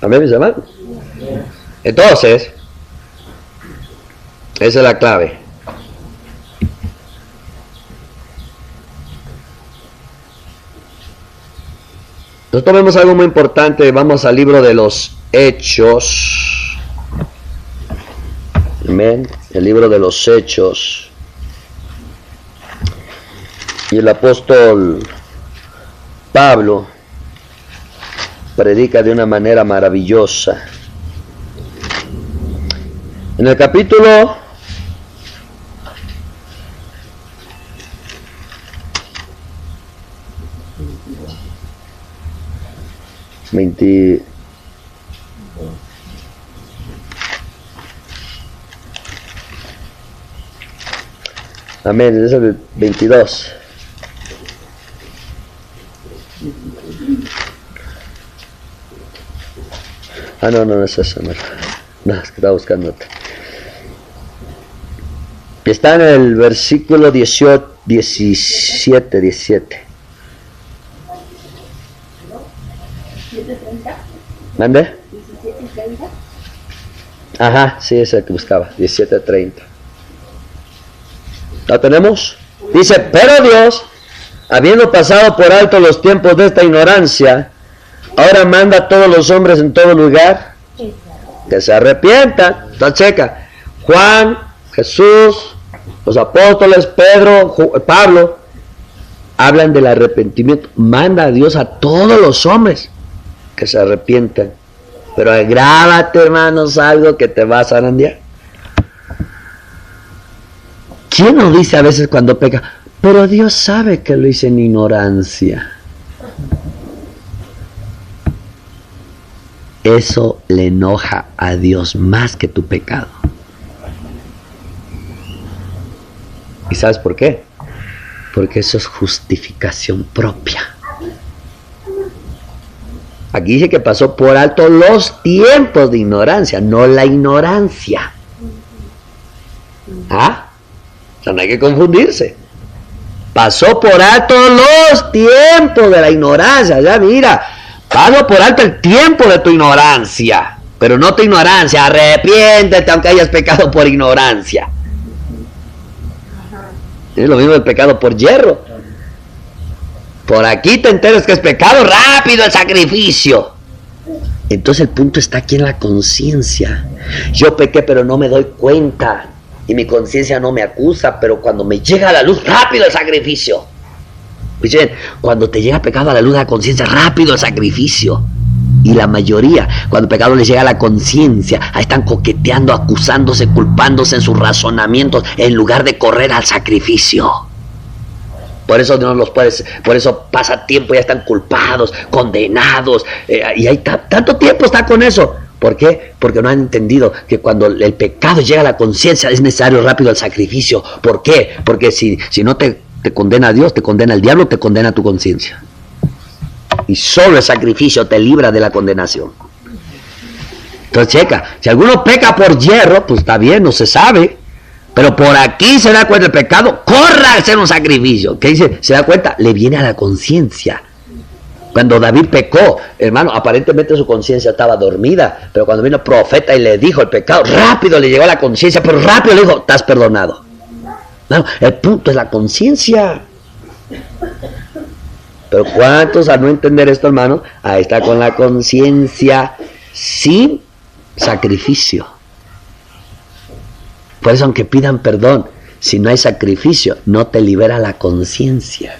Amén, mis hermanos. Entonces, esa es la clave. Nosotros vemos algo muy importante. Vamos al libro de los Hechos. Amén. El libro de los Hechos. Y el apóstol Pablo predica de una manera maravillosa. En el capítulo 20. Amén, es el 22. No es eso, no. No, es que estaba buscando otro. Está en el versículo 17. ¿Mande? Ajá, sí, es el que buscaba, 17:30. ¿Lo tenemos? Dice, pero Dios, habiendo pasado por alto los tiempos de esta ignorancia, ahora manda a todos los hombres en todo lugar que se arrepientan. Entonces checa, Juan, Jesús, los apóstoles, Pedro, Pablo, hablan del arrepentimiento. Manda a Dios a todos los hombres que se arrepientan. Pero grábate, hermanos, algo que te va a zarandear. ¿Quién nos dice a veces cuando peca? Pero Dios sabe que lo hice en ignorancia. Eso le enoja a Dios más que tu pecado. ¿Y sabes por qué? Porque eso es justificación propia. Aquí dice que pasó por alto los tiempos de ignorancia, no la ignorancia. ¿Ah? O sea, no hay que confundirse. Pasó por alto los tiempos de la ignorancia. Ya mira, paso por alto el tiempo de tu ignorancia, pero no tu ignorancia. Arrepiéntete aunque hayas pecado por ignorancia. Es lo mismo el pecado por hierro. Por aquí te enteras que es pecado, rápido el sacrificio. Entonces el punto está aquí en la conciencia. Yo pequé pero no me doy cuenta y mi conciencia no me acusa, pero cuando me llega a la luz, rápido el sacrificio. Miren, cuando te llega pecado a la luz de la conciencia, rápido el sacrificio. Y la mayoría, cuando el pecado les llega a la conciencia, ahí están coqueteando, acusándose, culpándose en sus razonamientos, en lugar de correr al sacrificio. Por eso no los puedes, por eso pasa tiempo, ya están culpados, condenados, y hay tanto tiempo está con eso. ¿Por qué? Porque no han entendido que cuando el pecado llega a la conciencia es necesario rápido el sacrificio. ¿Por qué? Porque si no te condena a Dios, te condena el diablo, te condena tu conciencia. Y solo el sacrificio te libra de la condenación. Entonces checa, si alguno peca por hierro, pues está bien, no se sabe. Pero por aquí se da cuenta del pecado, corra a hacer un sacrificio. ¿Qué dice? Se da cuenta, le viene a la conciencia. Cuando David pecó, hermano, aparentemente su conciencia estaba dormida, pero cuando vino el profeta y le dijo el pecado, rápido le llegó a la conciencia, pero rápido le dijo, estás perdonado. No, el punto es la conciencia. Pero ¿cuántos al no entender esto, hermano? Ahí está con la conciencia sin sacrificio. Por eso aunque pidan perdón, si no hay sacrificio, no te libera la conciencia.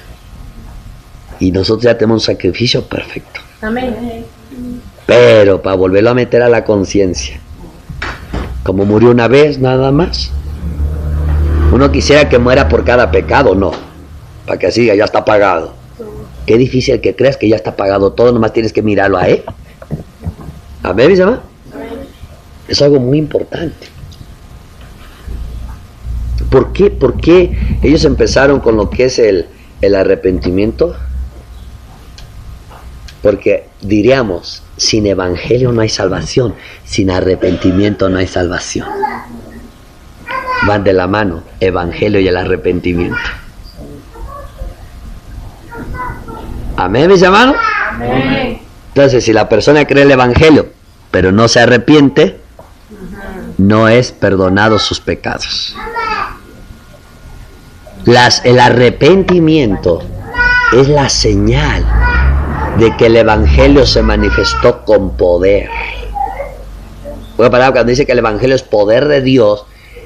Y nosotros ya tenemos un sacrificio perfecto. Amén. Pero para volverlo a meter a la conciencia, como murió una vez nada más, uno quisiera que muera por cada pecado, no, para que siga, ya está pagado. Qué difícil que creas que ya está pagado todo, nomás tienes que mirarlo a él. Amén, mis hermanos. Es algo muy importante. ¿Por qué ellos empezaron con lo que es el arrepentimiento? Porque diríamos, sin evangelio no hay salvación, sin arrepentimiento no hay salvación. Van de la mano, evangelio y el arrepentimiento. Amén, mis hermanos. Amén. Entonces, si la persona cree el evangelio, pero no se arrepiente, no es perdonado sus pecados. El arrepentimiento es la señal de que el evangelio se manifestó con poder. Una palabra cuando dice que el evangelio es poder de Dios,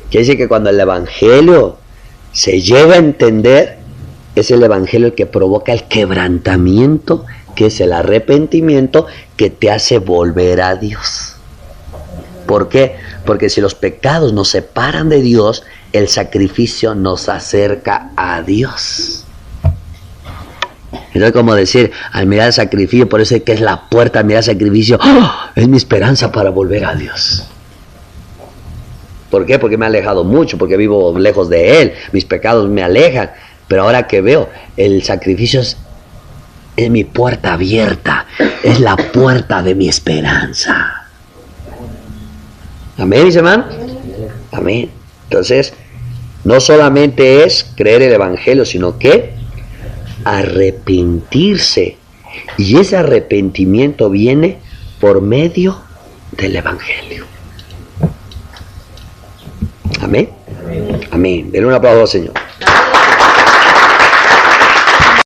quiere decir que cuando el evangelio se llega a entender, es el evangelio el que provoca el quebrantamiento que es el arrepentimiento que te hace volver a Dios. ¿Por qué? Porque si los pecados nos separan de Dios, el sacrificio nos acerca a Dios. Entonces, como decir, al mirar el sacrificio, por eso es que es la puerta, al mirar el sacrificio, ¡oh!, es mi esperanza para volver a Dios. ¿Por qué? Porque me he alejado mucho, porque vivo lejos de Él, mis pecados me alejan. Pero ahora que veo, el sacrificio es mi puerta abierta, es la puerta de mi esperanza. Amén, mis hermanos. Amén. Entonces, no solamente es creer el Evangelio, sino que arrepentirse. Y ese arrepentimiento viene por medio del Evangelio. Amén. Amén. Denle un aplauso al Señor.